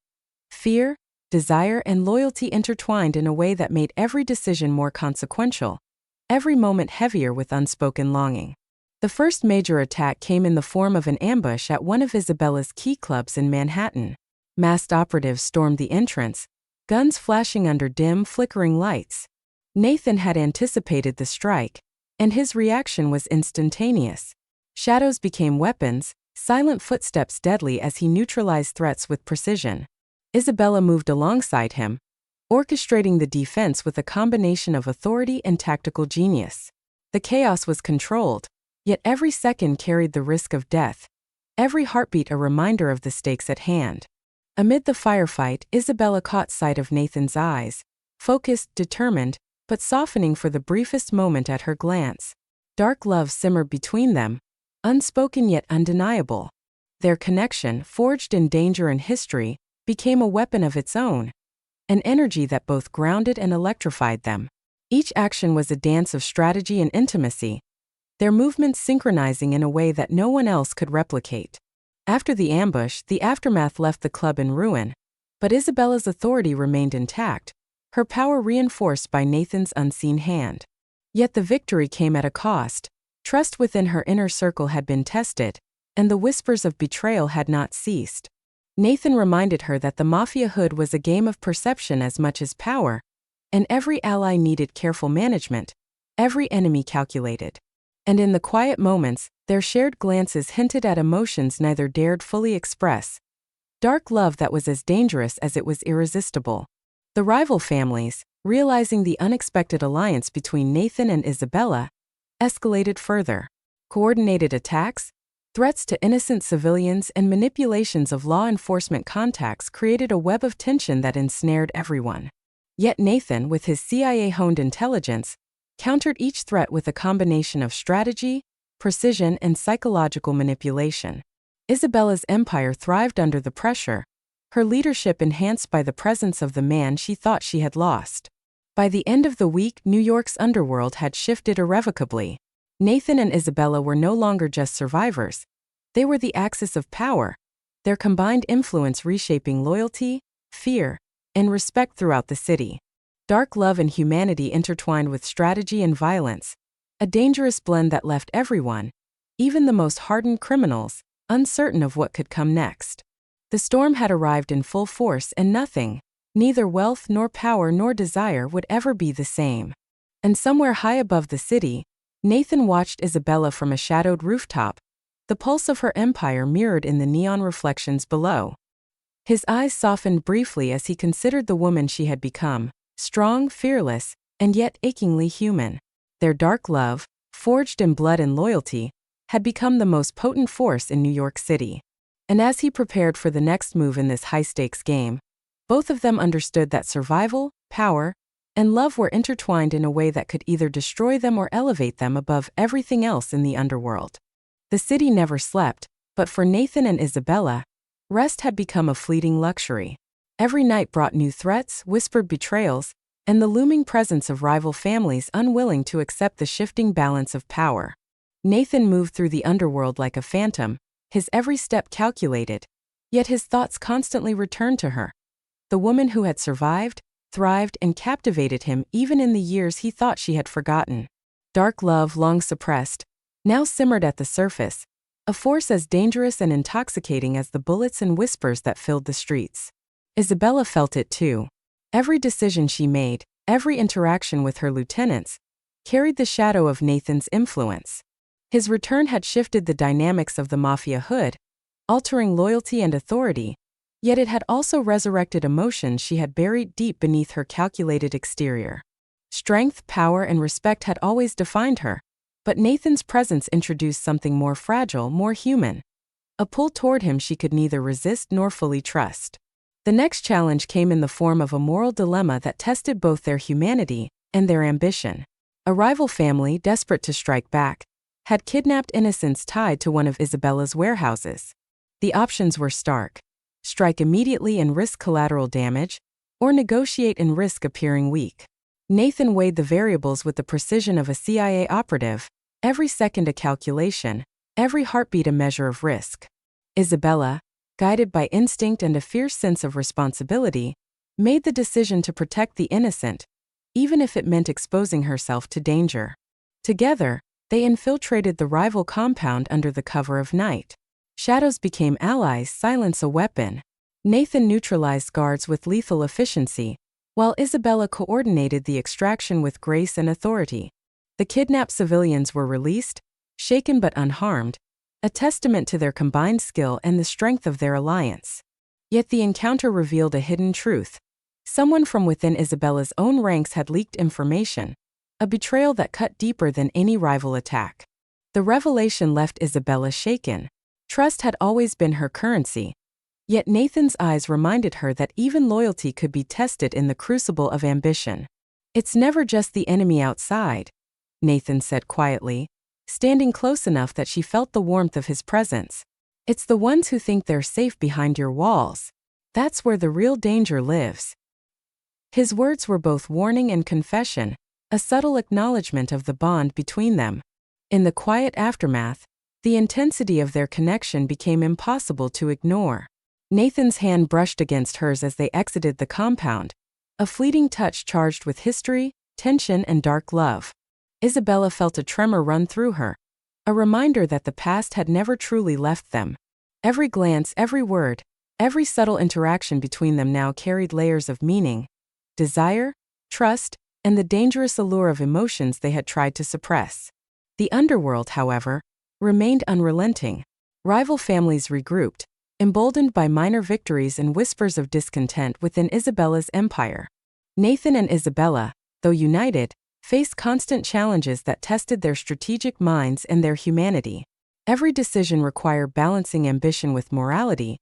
Fear, desire, and loyalty intertwined in a way that made every decision more consequential, every moment heavier with unspoken longing. The first major attack came in the form of an ambush at one of Isabella's key clubs in Manhattan. Masked operatives stormed the entrance, guns flashing under dim, flickering lights. Nathan had anticipated the strike, and his reaction was instantaneous. Shadows became weapons, silent footsteps deadly as he neutralized threats with precision. Isabella moved alongside him, orchestrating the defense with a combination of authority and tactical genius. The chaos was controlled, yet every second carried the risk of death, every heartbeat a reminder of the stakes at hand. Amid the firefight, Isabella caught sight of Nathan's eyes, focused, determined, but softening for the briefest moment at her glance. Dark love simmered between them, unspoken yet undeniable. Their connection, forged in danger and history, became a weapon of its own, an energy that both grounded and electrified them. Each action was a dance of strategy and intimacy, their movements synchronizing in a way that no one else could replicate. After the ambush, the aftermath left the club in ruin, but Isabella's authority remained intact, her power reinforced by Nathan's unseen hand. Yet the victory came at a cost. Trust within her inner circle had been tested, and the whispers of betrayal had not ceased. Nathan reminded her that the Mafia hood was a game of perception as much as power, and every ally needed careful management, every enemy calculated. And in the quiet moments, their shared glances hinted at emotions neither dared fully express. Dark love that was as dangerous as it was irresistible. The rival families, realizing the unexpected alliance between Nathan and Isabella, escalated further. Coordinated attacks, Threats to innocent civilians and manipulations of law enforcement contacts created a web of tension that ensnared everyone. Yet Nathan, with his CIA-honed intelligence, countered each threat with a combination of strategy, precision, and psychological manipulation. Isabella's empire thrived under the pressure, her leadership enhanced by the presence of the man she thought she had lost. By the end of the week, New York's underworld had shifted irrevocably. Nathan and Isabella were no longer just survivors. They were the axis of power, their combined influence reshaping loyalty, fear, and respect throughout the city. Dark love and humanity intertwined with strategy and violence, a dangerous blend that left everyone, even the most hardened criminals, uncertain of what could come next. The storm had arrived in full force, and nothing, neither wealth nor power nor desire, would ever be the same. And somewhere high above the city, Nathan watched Isabella from a shadowed rooftop, the pulse of her empire mirrored in the neon reflections below. His eyes softened briefly as he considered the woman she had become, strong, fearless, and yet achingly human. Their dark love, forged in blood and loyalty, had become the most potent force in New York City. And as he prepared for the next move in this high-stakes game, both of them understood that survival, power, and love were intertwined in a way that could either destroy them or elevate them above everything else in the underworld. The city never slept, but for Nathan and Isabella, rest had become a fleeting luxury. Every night brought new threats, whispered betrayals, and the looming presence of rival families unwilling to accept the shifting balance of power. Nathan moved through the underworld like a phantom, his every step calculated, yet his thoughts constantly returned to her, the woman who had survived, thrived, and captivated him even in the years he thought she had forgotten. Dark love, long suppressed, now simmered at the surface, a force as dangerous and intoxicating as the bullets and whispers that filled the streets. Isabella felt it too. Every decision she made, every interaction with her lieutenants, carried the shadow of Nathan's influence. His return had shifted the dynamics of the Mafia hood, altering loyalty and authority, yet it had also resurrected emotions she had buried deep beneath her calculated exterior. Strength, power, and respect had always defined her, but Nathan's presence introduced something more fragile, more human. A pull toward him she could neither resist nor fully trust. The next challenge came in the form of a moral dilemma that tested both their humanity and their ambition. A rival family, desperate to strike back, had kidnapped innocents tied to one of Isabella's warehouses. The options were stark: strike immediately and risk collateral damage, or negotiate and risk appearing weak. Nathan weighed the variables with the precision of a CIA operative, every second a calculation, every heartbeat a measure of risk. Isabella, guided by instinct and a fierce sense of responsibility, made the decision to protect the innocent, even if it meant exposing herself to danger. Together, they infiltrated the rival compound under the cover of night. Shadows became allies, silence a weapon. Nathan neutralized guards with lethal efficiency, while Isabella coordinated the extraction with grace and authority. The kidnapped civilians were released, shaken but unharmed, a testament to their combined skill and the strength of their alliance. Yet the encounter revealed a hidden truth. Someone from within Isabella's own ranks had leaked information, a betrayal that cut deeper than any rival attack. The revelation left Isabella shaken. Trust had always been her currency, yet Nathan's eyes reminded her that even loyalty could be tested in the crucible of ambition. "It's never just the enemy outside," Nathan said quietly, standing close enough that she felt the warmth of his presence. "It's the ones who think they're safe behind your walls. That's where the real danger lives." His words were both warning and confession, a subtle acknowledgement of the bond between them. In the quiet aftermath, the intensity of their connection became impossible to ignore. Nathan's hand brushed against hers as they exited the compound, a fleeting touch charged with history, tension, and dark love. Isabella felt a tremor run through her, a reminder that the past had never truly left them. Every glance, every word, every subtle interaction between them now carried layers of meaning, desire, trust, and the dangerous allure of emotions they had tried to suppress. The underworld, however, remained unrelenting. Rival families regrouped, emboldened by minor victories and whispers of discontent within Isabella's empire. Nathan and Isabella, though united, faced constant challenges that tested their strategic minds and their humanity. Every decision required balancing ambition with morality,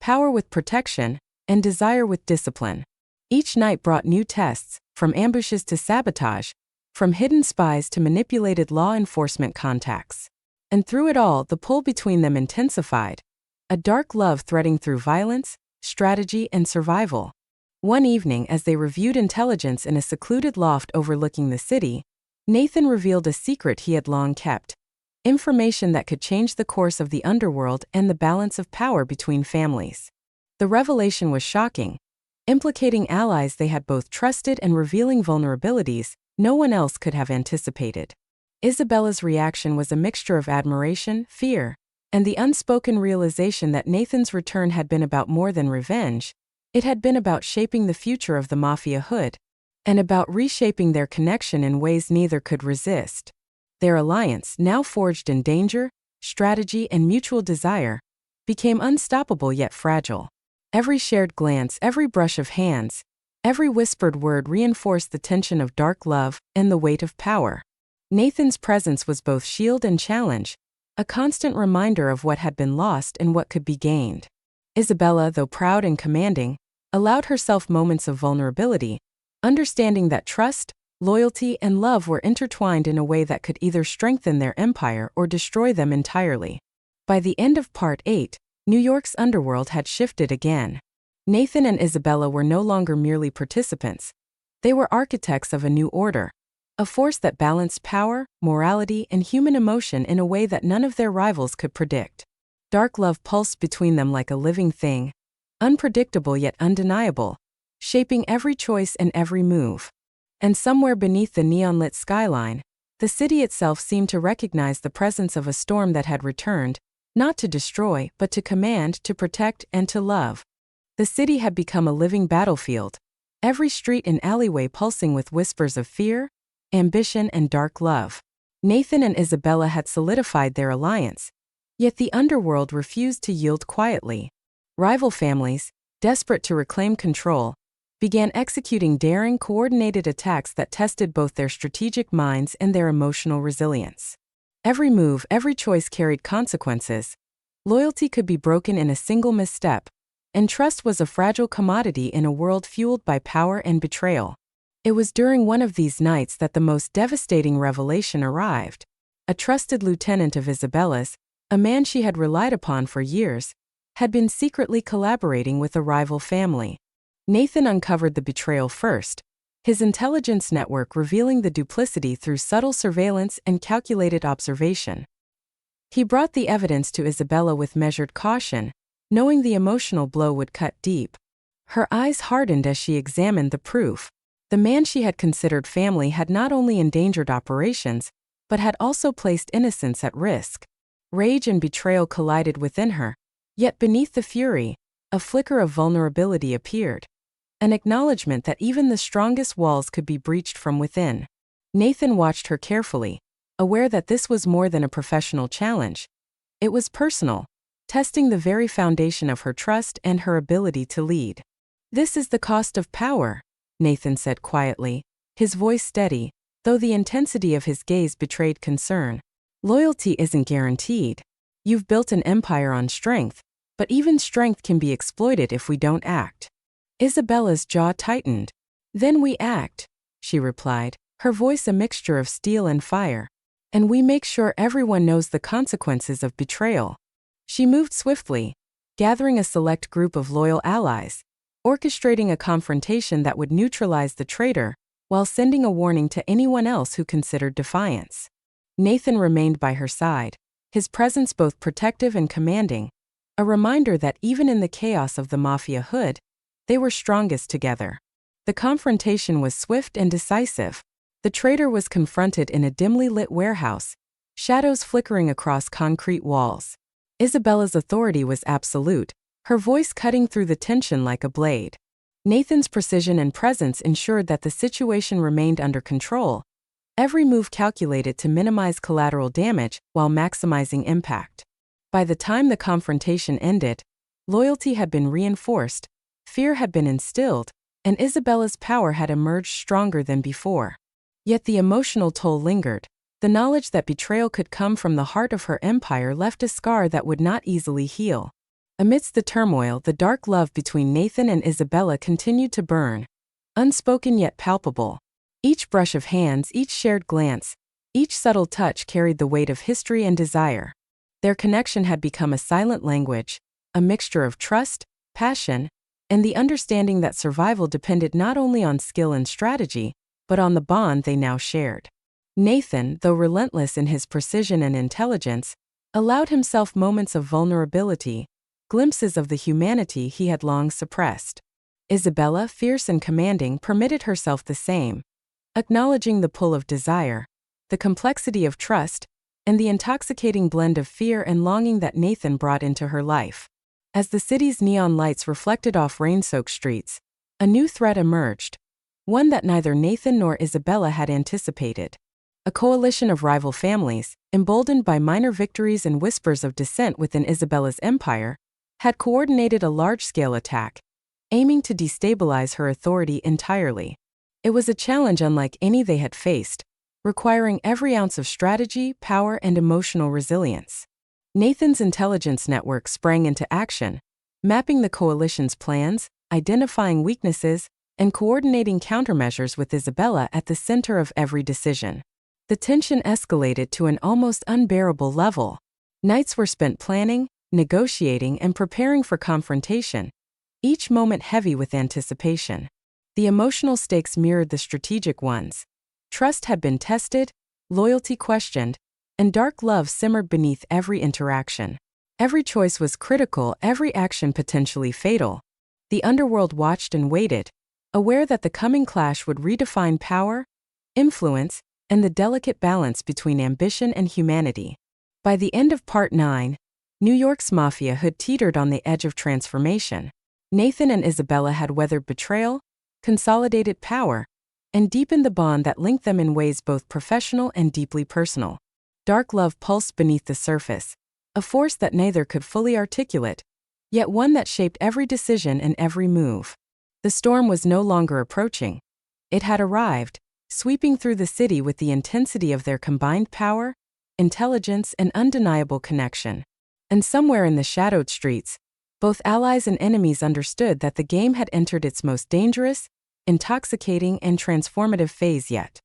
power with protection, and desire with discipline. Each night brought new tests, from ambushes to sabotage, from hidden spies to manipulated law enforcement contacts. And through it all, the pull between them intensified, a dark love threading through violence, strategy, and survival. One evening, as they reviewed intelligence in a secluded loft overlooking the city, Nathan revealed a secret he had long kept. Information that could change the course of the underworld and the balance of power between families. The revelation was shocking, implicating allies they had both trusted and revealing vulnerabilities no one else could have anticipated. Isabella's reaction was a mixture of admiration, fear, and the unspoken realization that Nathan's return had been about more than revenge. It had been about shaping the future of the Mafia hood, and about reshaping their connection in ways neither could resist. Their alliance, now forged in danger, strategy, and mutual desire, became unstoppable yet fragile. Every shared glance, every brush of hands, every whispered word reinforced the tension of dark love and the weight of power. Nathan's presence was both shield and challenge, a constant reminder of what had been lost and what could be gained. Isabella, though proud and commanding, allowed herself moments of vulnerability, understanding that trust, loyalty, and love were intertwined in a way that could either strengthen their empire or destroy them entirely. By the end of Part 8, New York's underworld had shifted again. Nathan and Isabella were no longer merely participants. They were architects of a new order, a force that balanced power, morality, and human emotion in a way that none of their rivals could predict. Dark love pulsed between them like a living thing, unpredictable yet undeniable, shaping every choice and every move. And somewhere beneath the neon-lit skyline, the city itself seemed to recognize the presence of a storm that had returned, not to destroy, but to command, to protect, and to love. The city had become a living battlefield, every street and alleyway pulsing with whispers of fear, ambition, and dark love. Nathan and Isabella had solidified their alliance, yet the underworld refused to yield quietly. Rival families, desperate to reclaim control, began executing daring, coordinated attacks that tested both their strategic minds and their emotional resilience. Every move, every choice carried consequences. Loyalty could be broken in a single misstep, and trust was a fragile commodity in a world fueled by power and betrayal. It was during one of these nights that the most devastating revelation arrived. A trusted lieutenant of Isabella's, a man she had relied upon for years, had been secretly collaborating with a rival family. Nathan uncovered the betrayal first, his intelligence network revealing the duplicity through subtle surveillance and calculated observation. He brought the evidence to Isabella with measured caution, knowing the emotional blow would cut deep. Her eyes hardened as she examined the proof. The man she had considered family had not only endangered operations, but had also placed innocence at risk. Rage and betrayal collided within her, yet beneath the fury, a flicker of vulnerability appeared. An acknowledgement that even the strongest walls could be breached from within. Nathan watched her carefully, aware that this was more than a professional challenge. It was personal, testing the very foundation of her trust and her ability to lead. "This is the cost of power," Nathan said quietly, his voice steady, though the intensity of his gaze betrayed concern. "Loyalty isn't guaranteed. You've built an empire on strength, but even strength can be exploited if we don't act." Isabella's jaw tightened. "Then we act," she replied, her voice a mixture of steel and fire. "And we make sure everyone knows the consequences of betrayal." She moved swiftly, gathering a select group of loyal allies, orchestrating a confrontation that would neutralize the traitor, while sending a warning to anyone else who considered defiance. Nathan remained by her side, his presence both protective and commanding, a reminder that even in the chaos of the Mafia hood, they were strongest together. The confrontation was swift and decisive. The traitor was confronted in a dimly lit warehouse, shadows flickering across concrete walls. Isabella's authority was absolute, her voice cutting through the tension like a blade. Nathan's precision and presence ensured that the situation remained under control, every move calculated to minimize collateral damage while maximizing impact. By the time the confrontation ended, loyalty had been reinforced, fear had been instilled, and Isabella's power had emerged stronger than before. Yet the emotional toll lingered. The knowledge that betrayal could come from the heart of her empire left a scar that would not easily heal. Amidst the turmoil, the dark love between Nathan and Isabella continued to burn, unspoken yet palpable. Each brush of hands, each shared glance, each subtle touch carried the weight of history and desire. Their connection had become a silent language, a mixture of trust, passion, and the understanding that survival depended not only on skill and strategy, but on the bond they now shared. Nathan, though relentless in his precision and intelligence, allowed himself moments of vulnerability, glimpses of the humanity he had long suppressed. Isabella, fierce and commanding, permitted herself the same, acknowledging the pull of desire, the complexity of trust, and the intoxicating blend of fear and longing that Nathan brought into her life. As the city's neon lights reflected off rain-soaked streets, a new threat emerged, one that neither Nathan nor Isabella had anticipated. A coalition of rival families, emboldened by minor victories and whispers of dissent within Isabella's empire, had coordinated a large-scale attack, aiming to destabilize her authority entirely. It was a challenge unlike any they had faced, requiring every ounce of strategy, power, and emotional resilience. Nathan's intelligence network sprang into action, mapping the coalition's plans, identifying weaknesses, and coordinating countermeasures with Isabella at the center of every decision. The tension escalated to an almost unbearable level. Nights were spent planning, negotiating, and preparing for confrontation, each moment heavy with anticipation. The emotional stakes mirrored the strategic ones. Trust had been tested, loyalty questioned, and dark love simmered beneath every interaction. Every choice was critical, every action potentially fatal. The underworld watched and waited, aware that the coming clash would redefine power, influence, and the delicate balance between ambition and humanity. By the end of Part 9, New York's Mafia had teetered on the edge of transformation. Nathan and Isabella had weathered betrayal, consolidated power, and deepened the bond that linked them in ways both professional and deeply personal. Dark love pulsed beneath the surface, a force that neither could fully articulate, yet one that shaped every decision and every move. The storm was no longer approaching. It had arrived, sweeping through the city with the intensity of their combined power, intelligence, and undeniable connection. And somewhere in the shadowed streets, both allies and enemies understood that the game had entered its most dangerous, intoxicating, and transformative phase yet.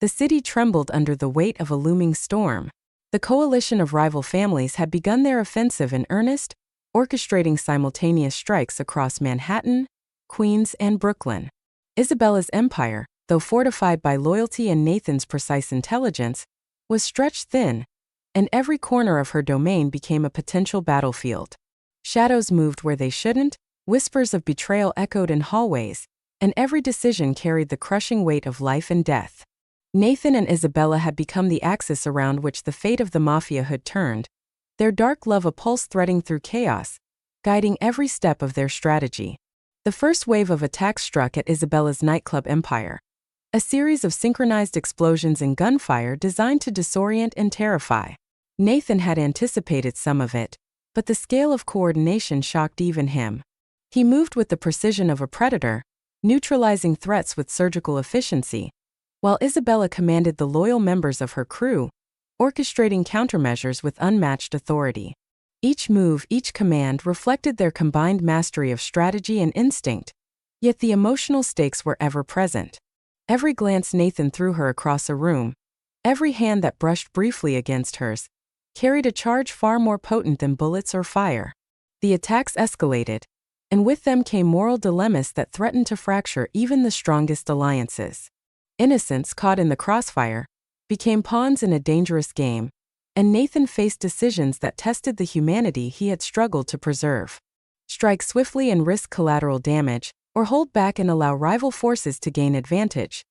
The city trembled under the weight of a looming storm. The coalition of rival families had begun their offensive in earnest, orchestrating simultaneous strikes across Manhattan, Queens, and Brooklyn. Isabella's empire, though fortified by loyalty and Nathan's precise intelligence, was stretched thin, and every corner of her domain became a potential battlefield. Shadows moved where they shouldn't, whispers of betrayal echoed in hallways, and every decision carried the crushing weight of life and death. Nathan and Isabella had become the axis around which the fate of the Mafia had turned, their dark love a pulse threading through chaos, guiding every step of their strategy. The first wave of attacks struck at Isabella's nightclub empire, a series of synchronized explosions and gunfire designed to disorient and terrify. Nathan had anticipated some of it, but the scale of coordination shocked even him. He moved with the precision of a predator, neutralizing threats with surgical efficiency, while Isabella commanded the loyal members of her crew, orchestrating countermeasures with unmatched authority. Each move, each command reflected their combined mastery of strategy and instinct, yet the emotional stakes were ever present. Every glance Nathan threw her across a room, every hand that brushed briefly against hers, carried a charge far more potent than bullets or fire. The attacks escalated, and with them came moral dilemmas that threatened to fracture even the strongest alliances. Innocents caught in the crossfire became pawns in a dangerous game, and Nathan faced decisions that tested the humanity he had struggled to preserve. Strike swiftly and risk collateral damage, or hold back and allow rival forces to gain advantage.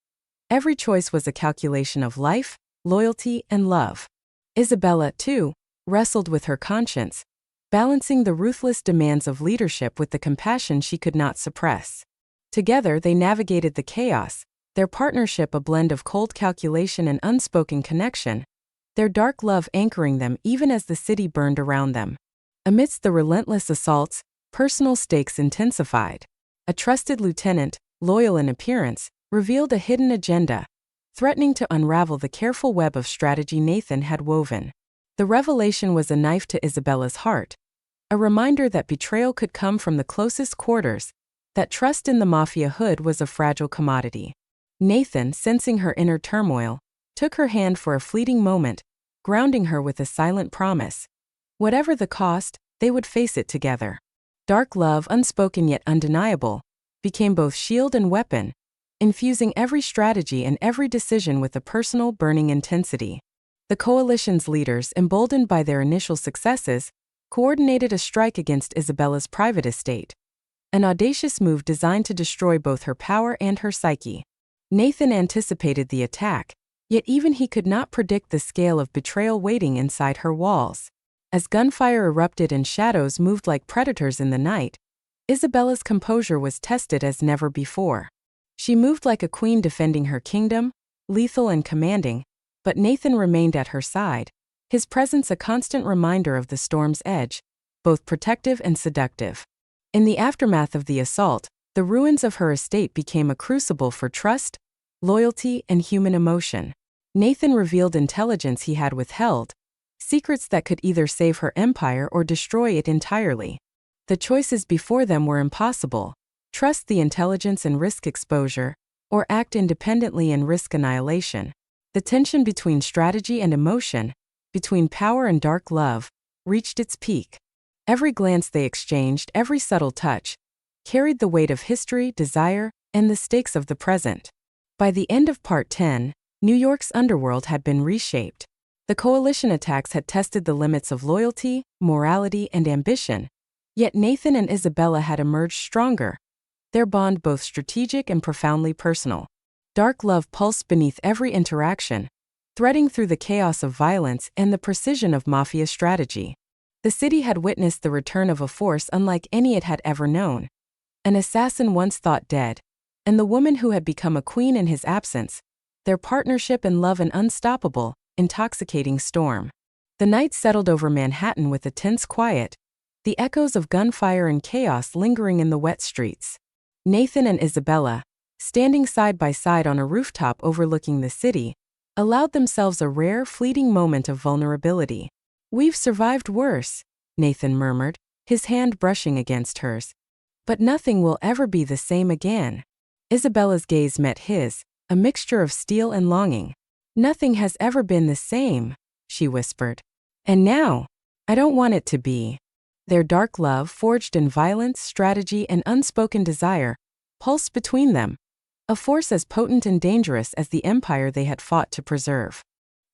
Every choice was a calculation of life, loyalty, and love. Isabella, too, wrestled with her conscience, balancing the ruthless demands of leadership with the compassion she could not suppress. Together they navigated the chaos, their partnership a blend of cold calculation and unspoken connection, their dark love anchoring them even as the city burned around them. Amidst the relentless assaults, personal stakes intensified. A trusted lieutenant, loyal in appearance, revealed a hidden agenda, threatening to unravel the careful web of strategy Nathan had woven. The revelation was a knife to Isabella's heart, a reminder that betrayal could come from the closest quarters, that trust in the Mafia hood was a fragile commodity. Nathan, sensing her inner turmoil, took her hand for a fleeting moment, grounding her with a silent promise. Whatever the cost, they would face it together. Dark love, unspoken yet undeniable, became both shield and weapon, infusing every strategy and every decision with a personal, burning intensity. The coalition's leaders, emboldened by their initial successes, coordinated a strike against Isabella's private estate, an audacious move designed to destroy both her power and her psyche. Nathan anticipated the attack, yet even he could not predict the scale of betrayal waiting inside her walls. As gunfire erupted and shadows moved like predators in the night, Isabella's composure was tested as never before. She moved like a queen defending her kingdom, lethal and commanding, but Nathan remained at her side, his presence a constant reminder of the storm's edge, both protective and seductive. In the aftermath of the assault, the ruins of her estate became a crucible for trust, loyalty, and human emotion. Nathan revealed intelligence he had withheld, secrets that could either save her empire or destroy it entirely. The choices before them were impossible: trust the intelligence and risk exposure, or act independently and risk annihilation. The tension between strategy and emotion, between power and dark love, reached its peak. Every glance they exchanged, every subtle touch, carried the weight of history, desire, and the stakes of the present. By the end of Part 10, New York's underworld had been reshaped. The coalition attacks had tested the limits of loyalty, morality, and ambition, yet Nathan and Isabella had emerged stronger, their bond both strategic and profoundly personal. Dark love pulsed beneath every interaction, threading through the chaos of violence and the precision of Mafia strategy. The city had witnessed the return of a force unlike any it had ever known. An assassin once thought dead, and the woman who had become a queen in his absence, their partnership and love an unstoppable, intoxicating storm. The night settled over Manhattan with a tense quiet, the echoes of gunfire and chaos lingering in the wet streets. Nathan and Isabella, standing side by side on a rooftop overlooking the city, allowed themselves a rare, fleeting moment of vulnerability. "We've survived worse," Nathan murmured, his hand brushing against hers. "But nothing will ever be the same again." Isabella's gaze met his, a mixture of steel and longing. "Nothing has ever been the same," she whispered. "And now, I don't want it to be." Their dark love, forged in violence, strategy, and unspoken desire, pulsed between them, a force as potent and dangerous as the empire they had fought to preserve.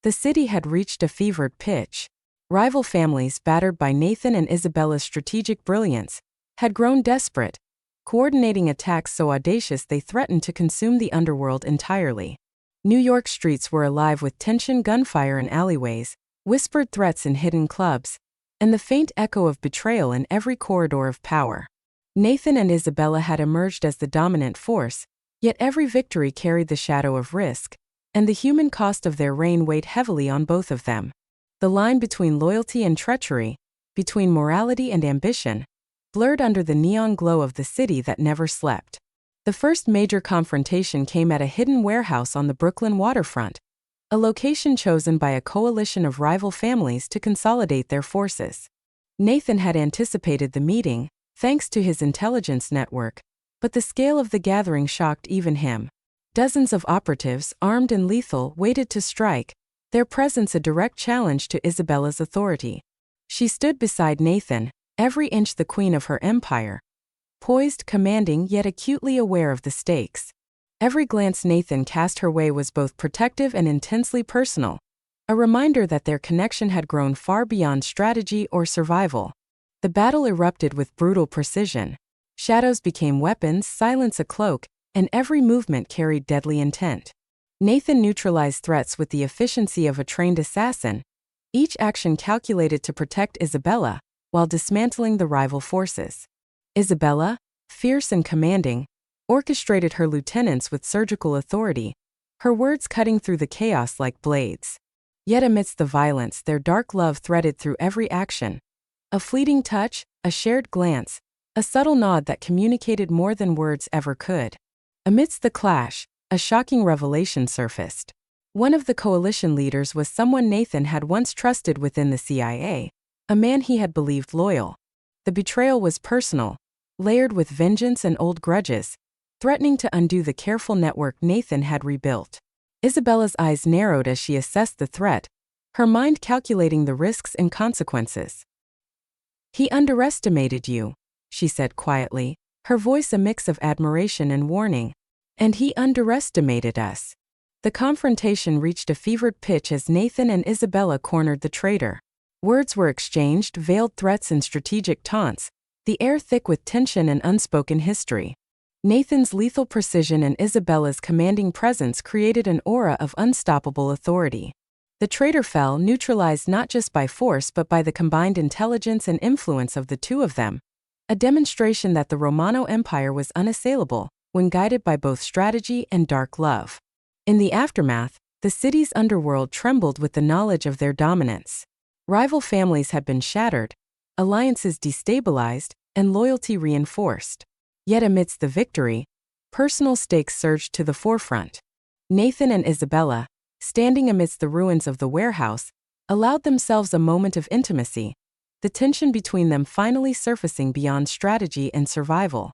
The city had reached a fevered pitch. Rival families, battered by Nathan and Isabella's strategic brilliance, had grown desperate, coordinating attacks so audacious they threatened to consume the underworld entirely. New York streets were alive with tension, gunfire in alleyways, whispered threats in hidden clubs, and the faint echo of betrayal in every corridor of power. Nathan and Isabella had emerged as the dominant force, yet every victory carried the shadow of risk, and the human cost of their reign weighed heavily on both of them. The line between loyalty and treachery, between morality and ambition, blurred under the neon glow of the city that never slept. The first major confrontation came at a hidden warehouse on the Brooklyn waterfront, a location chosen by a coalition of rival families to consolidate their forces. Nathan had anticipated the meeting, thanks to his intelligence network, but the scale of the gathering shocked even him. Dozens of operatives, armed and lethal, waited to strike, their presence a direct challenge to Isabella's authority. She stood beside Nathan, every inch the queen of her empire, poised, commanding, yet acutely aware of the stakes. Every glance Nathan cast her way was both protective and intensely personal, a reminder that their connection had grown far beyond strategy or survival. The battle erupted with brutal precision. Shadows became weapons, silence a cloak, and every movement carried deadly intent. Nathan neutralized threats with the efficiency of a trained assassin, each action calculated to protect Isabella, while dismantling the rival forces. Isabella, fierce and commanding, orchestrated her lieutenants with surgical authority, her words cutting through the chaos like blades. Yet amidst the violence, their dark love threaded through every action. A fleeting touch, a shared glance, a subtle nod that communicated more than words ever could. Amidst the clash, a shocking revelation surfaced. One of the coalition leaders was someone Nathan had once trusted within the CIA, a man he had believed loyal. The betrayal was personal, layered with vengeance and old grudges, threatening to undo the careful network Nathan had rebuilt. Isabella's eyes narrowed as she assessed the threat, her mind calculating the risks and consequences. "He underestimated you," she said quietly, her voice a mix of admiration and warning. "And he underestimated us." The confrontation reached a fevered pitch as Nathan and Isabella cornered the traitor. Words were exchanged, veiled threats and strategic taunts, the air thick with tension and unspoken history. Nathan's lethal precision and Isabella's commanding presence created an aura of unstoppable authority. The traitor fell, neutralized not just by force but by the combined intelligence and influence of the two of them, a demonstration that the Romano Empire was unassailable when guided by both strategy and dark love. In the aftermath, the city's underworld trembled with the knowledge of their dominance. Rival families had been shattered, alliances destabilized, and loyalty reinforced. Yet amidst the victory, personal stakes surged to the forefront. Nathan and Isabella, standing amidst the ruins of the warehouse, allowed themselves a moment of intimacy, the tension between them finally surfacing beyond strategy and survival.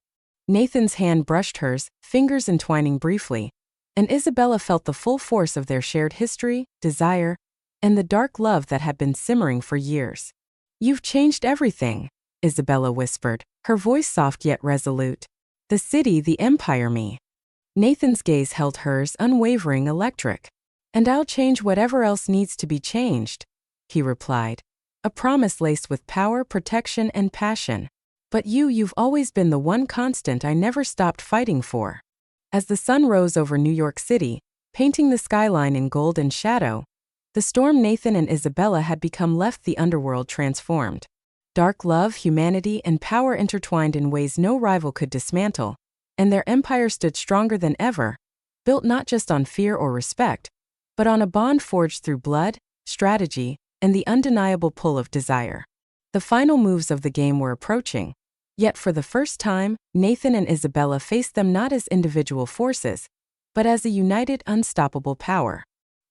Nathan's hand brushed hers, fingers entwining briefly, and Isabella felt the full force of their shared history, desire, and the dark love that had been simmering for years. "You've changed everything," Isabella whispered, her voice soft yet resolute. "The city, the empire, me." Nathan's gaze held hers, unwavering, electric. "And I'll change whatever else needs to be changed," he replied, a promise laced with power, protection, and passion. "But you've always been the one constant I never stopped fighting for." As the sun rose over New York City, painting the skyline in gold and shadow, the storm Nathan and Isabella had become left the underworld transformed. Dark love, humanity, and power intertwined in ways no rival could dismantle, and their empire stood stronger than ever, built not just on fear or respect, but on a bond forged through blood, strategy, and the undeniable pull of desire. The final moves of the game were approaching, yet for the first time, Nathan and Isabella faced them not as individual forces, but as a united, unstoppable power.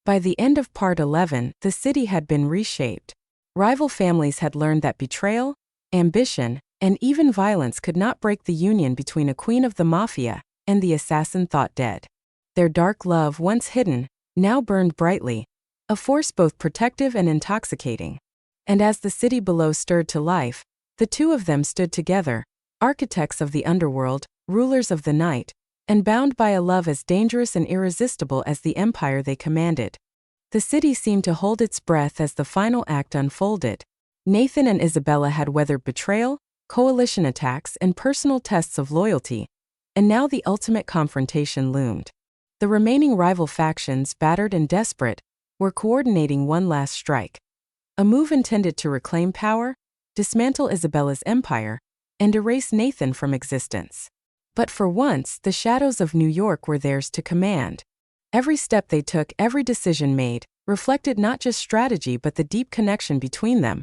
By the end of Part 11, the city had been reshaped. Rival families had learned that betrayal, ambition, and even violence could not break the union between a queen of the Mafia and the assassin thought dead. Their dark love, once hidden, now burned brightly, a force both protective and intoxicating. And as the city below stirred to life, the two of them stood together, architects of the underworld, rulers of the night, and bound by a love as dangerous and irresistible as the empire they commanded. The city seemed to hold its breath as the final act unfolded. Nathan and Isabella had weathered betrayal, coalition attacks, and personal tests of loyalty, and now the ultimate confrontation loomed. The remaining rival factions, battered and desperate, were coordinating one last strike. A move intended to reclaim power, dismantle Isabella's empire, and erase Nathan from existence. But for once, the shadows of New York were theirs to command. Every step they took, every decision made, reflected not just strategy but the deep connection between them.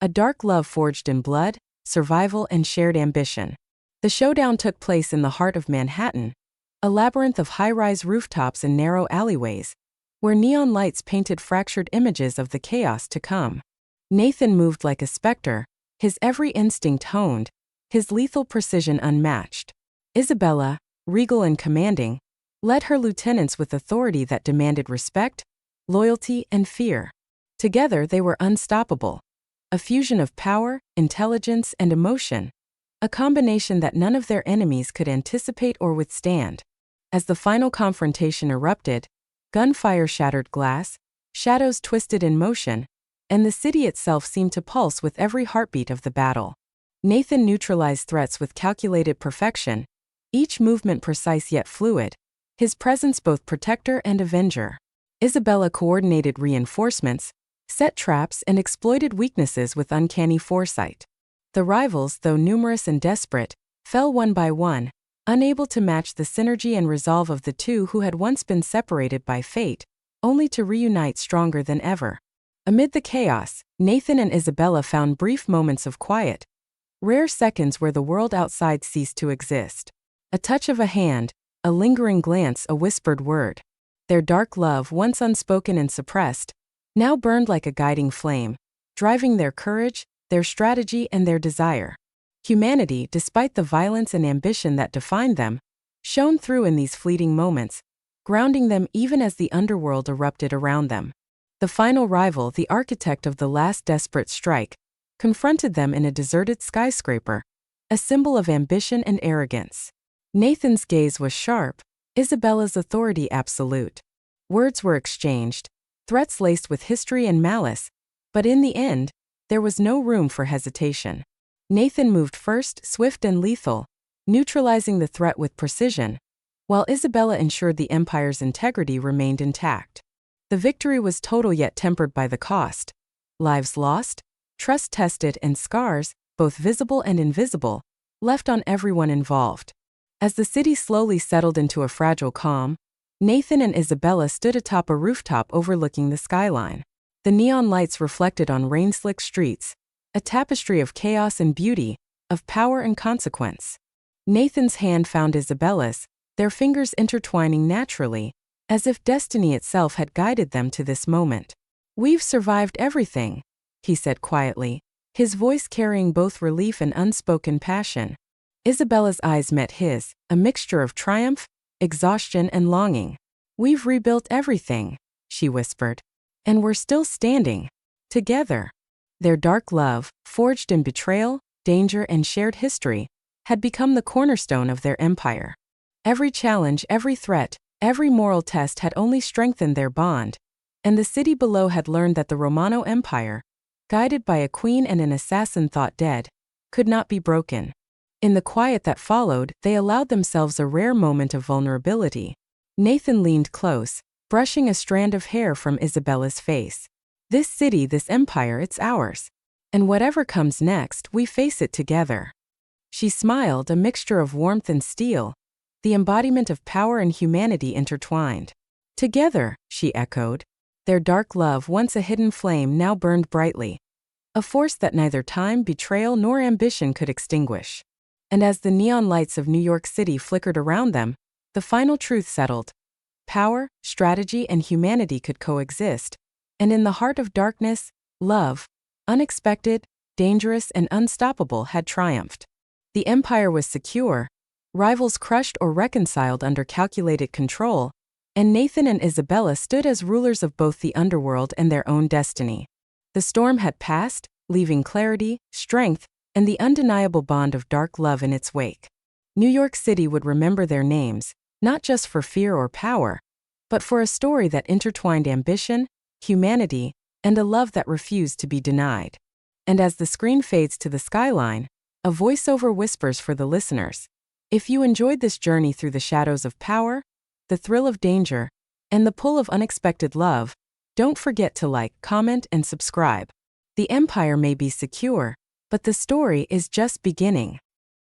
A dark love forged in blood, survival, and shared ambition. The showdown took place in the heart of Manhattan, a labyrinth of high-rise rooftops and narrow alleyways, where neon lights painted fractured images of the chaos to come. Nathan moved like a specter, his every instinct honed, his lethal precision unmatched. Isabella, regal and commanding, led her lieutenants with authority that demanded respect, loyalty, and fear. Together they were unstoppable, a fusion of power, intelligence, and emotion, a combination that none of their enemies could anticipate or withstand. As the final confrontation erupted, gunfire shattered glass, shadows twisted in motion, and the city itself seemed to pulse with every heartbeat of the battle. Nathan neutralized threats with calculated perfection, each movement precise yet fluid, his presence both protector and avenger. Isabella coordinated reinforcements, set traps, and exploited weaknesses with uncanny foresight. The rivals, though numerous and desperate, fell one by one, unable to match the synergy and resolve of the two who had once been separated by fate, only to reunite stronger than ever. Amid the chaos, Nathan and Isabella found brief moments of quiet, rare seconds where the world outside ceased to exist. A touch of a hand, a lingering glance, a whispered word. Their dark love, once unspoken and suppressed, now burned like a guiding flame, driving their courage, their strategy, and their desire. Humanity, despite the violence and ambition that defined them, shone through in these fleeting moments, grounding them even as the underworld erupted around them. The final rival, the architect of the last desperate strike, confronted them in a deserted skyscraper, a symbol of ambition and arrogance. Nathan's gaze was sharp, Isabella's authority absolute. Words were exchanged, threats laced with history and malice, but in the end, there was no room for hesitation. Nathan moved first, swift and lethal, neutralizing the threat with precision, while Isabella ensured the empire's integrity remained intact. The victory was total yet tempered by the cost. Lives lost, trust tested, and scars, both visible and invisible, left on everyone involved. As the city slowly settled into a fragile calm, Nathan and Isabella stood atop a rooftop overlooking the skyline. The neon lights reflected on rain-slicked streets, a tapestry of chaos and beauty, of power and consequence. Nathan's hand found Isabella's, their fingers intertwining naturally, as if destiny itself had guided them to this moment. "We've survived everything," he said quietly, his voice carrying both relief and unspoken passion. Isabella's eyes met his, a mixture of triumph, exhaustion, and longing. "We've rebuilt everything," she whispered. "And we're still standing. Together." Their dark love, forged in betrayal, danger, and shared history, had become the cornerstone of their empire. Every challenge, every threat, every moral test had only strengthened their bond, and the city below had learned that the Romano Empire, guided by a queen and an assassin thought dead, could not be broken. In the quiet that followed, they allowed themselves a rare moment of vulnerability. Nathan leaned close, brushing a strand of hair from Isabella's face. "This city, this empire, it's ours. And whatever comes next, we face it together." She smiled, a mixture of warmth and steel, the embodiment of power and humanity intertwined. "Together," she echoed. Their dark love, once a hidden flame, now burned brightly, a force that neither time, betrayal, nor ambition could extinguish. And as the neon lights of New York City flickered around them, the final truth settled. Power, strategy, and humanity could coexist, and in the heart of darkness, love, unexpected, dangerous, and unstoppable, had triumphed. The empire was secure, rivals crushed or reconciled under calculated control, and Nathan and Isabella stood as rulers of both the underworld and their own destiny. The storm had passed, leaving clarity, strength, and the undeniable bond of dark love in its wake. New York City would remember their names, not just for fear or power, but for a story that intertwined ambition, humanity, and a love that refused to be denied. And as the screen fades to the skyline, a voiceover whispers for the listeners, "If you enjoyed this journey through the shadows of power, the thrill of danger, and the pull of unexpected love, don't forget to like, comment, and subscribe. The empire may be secure, but the story is just beginning."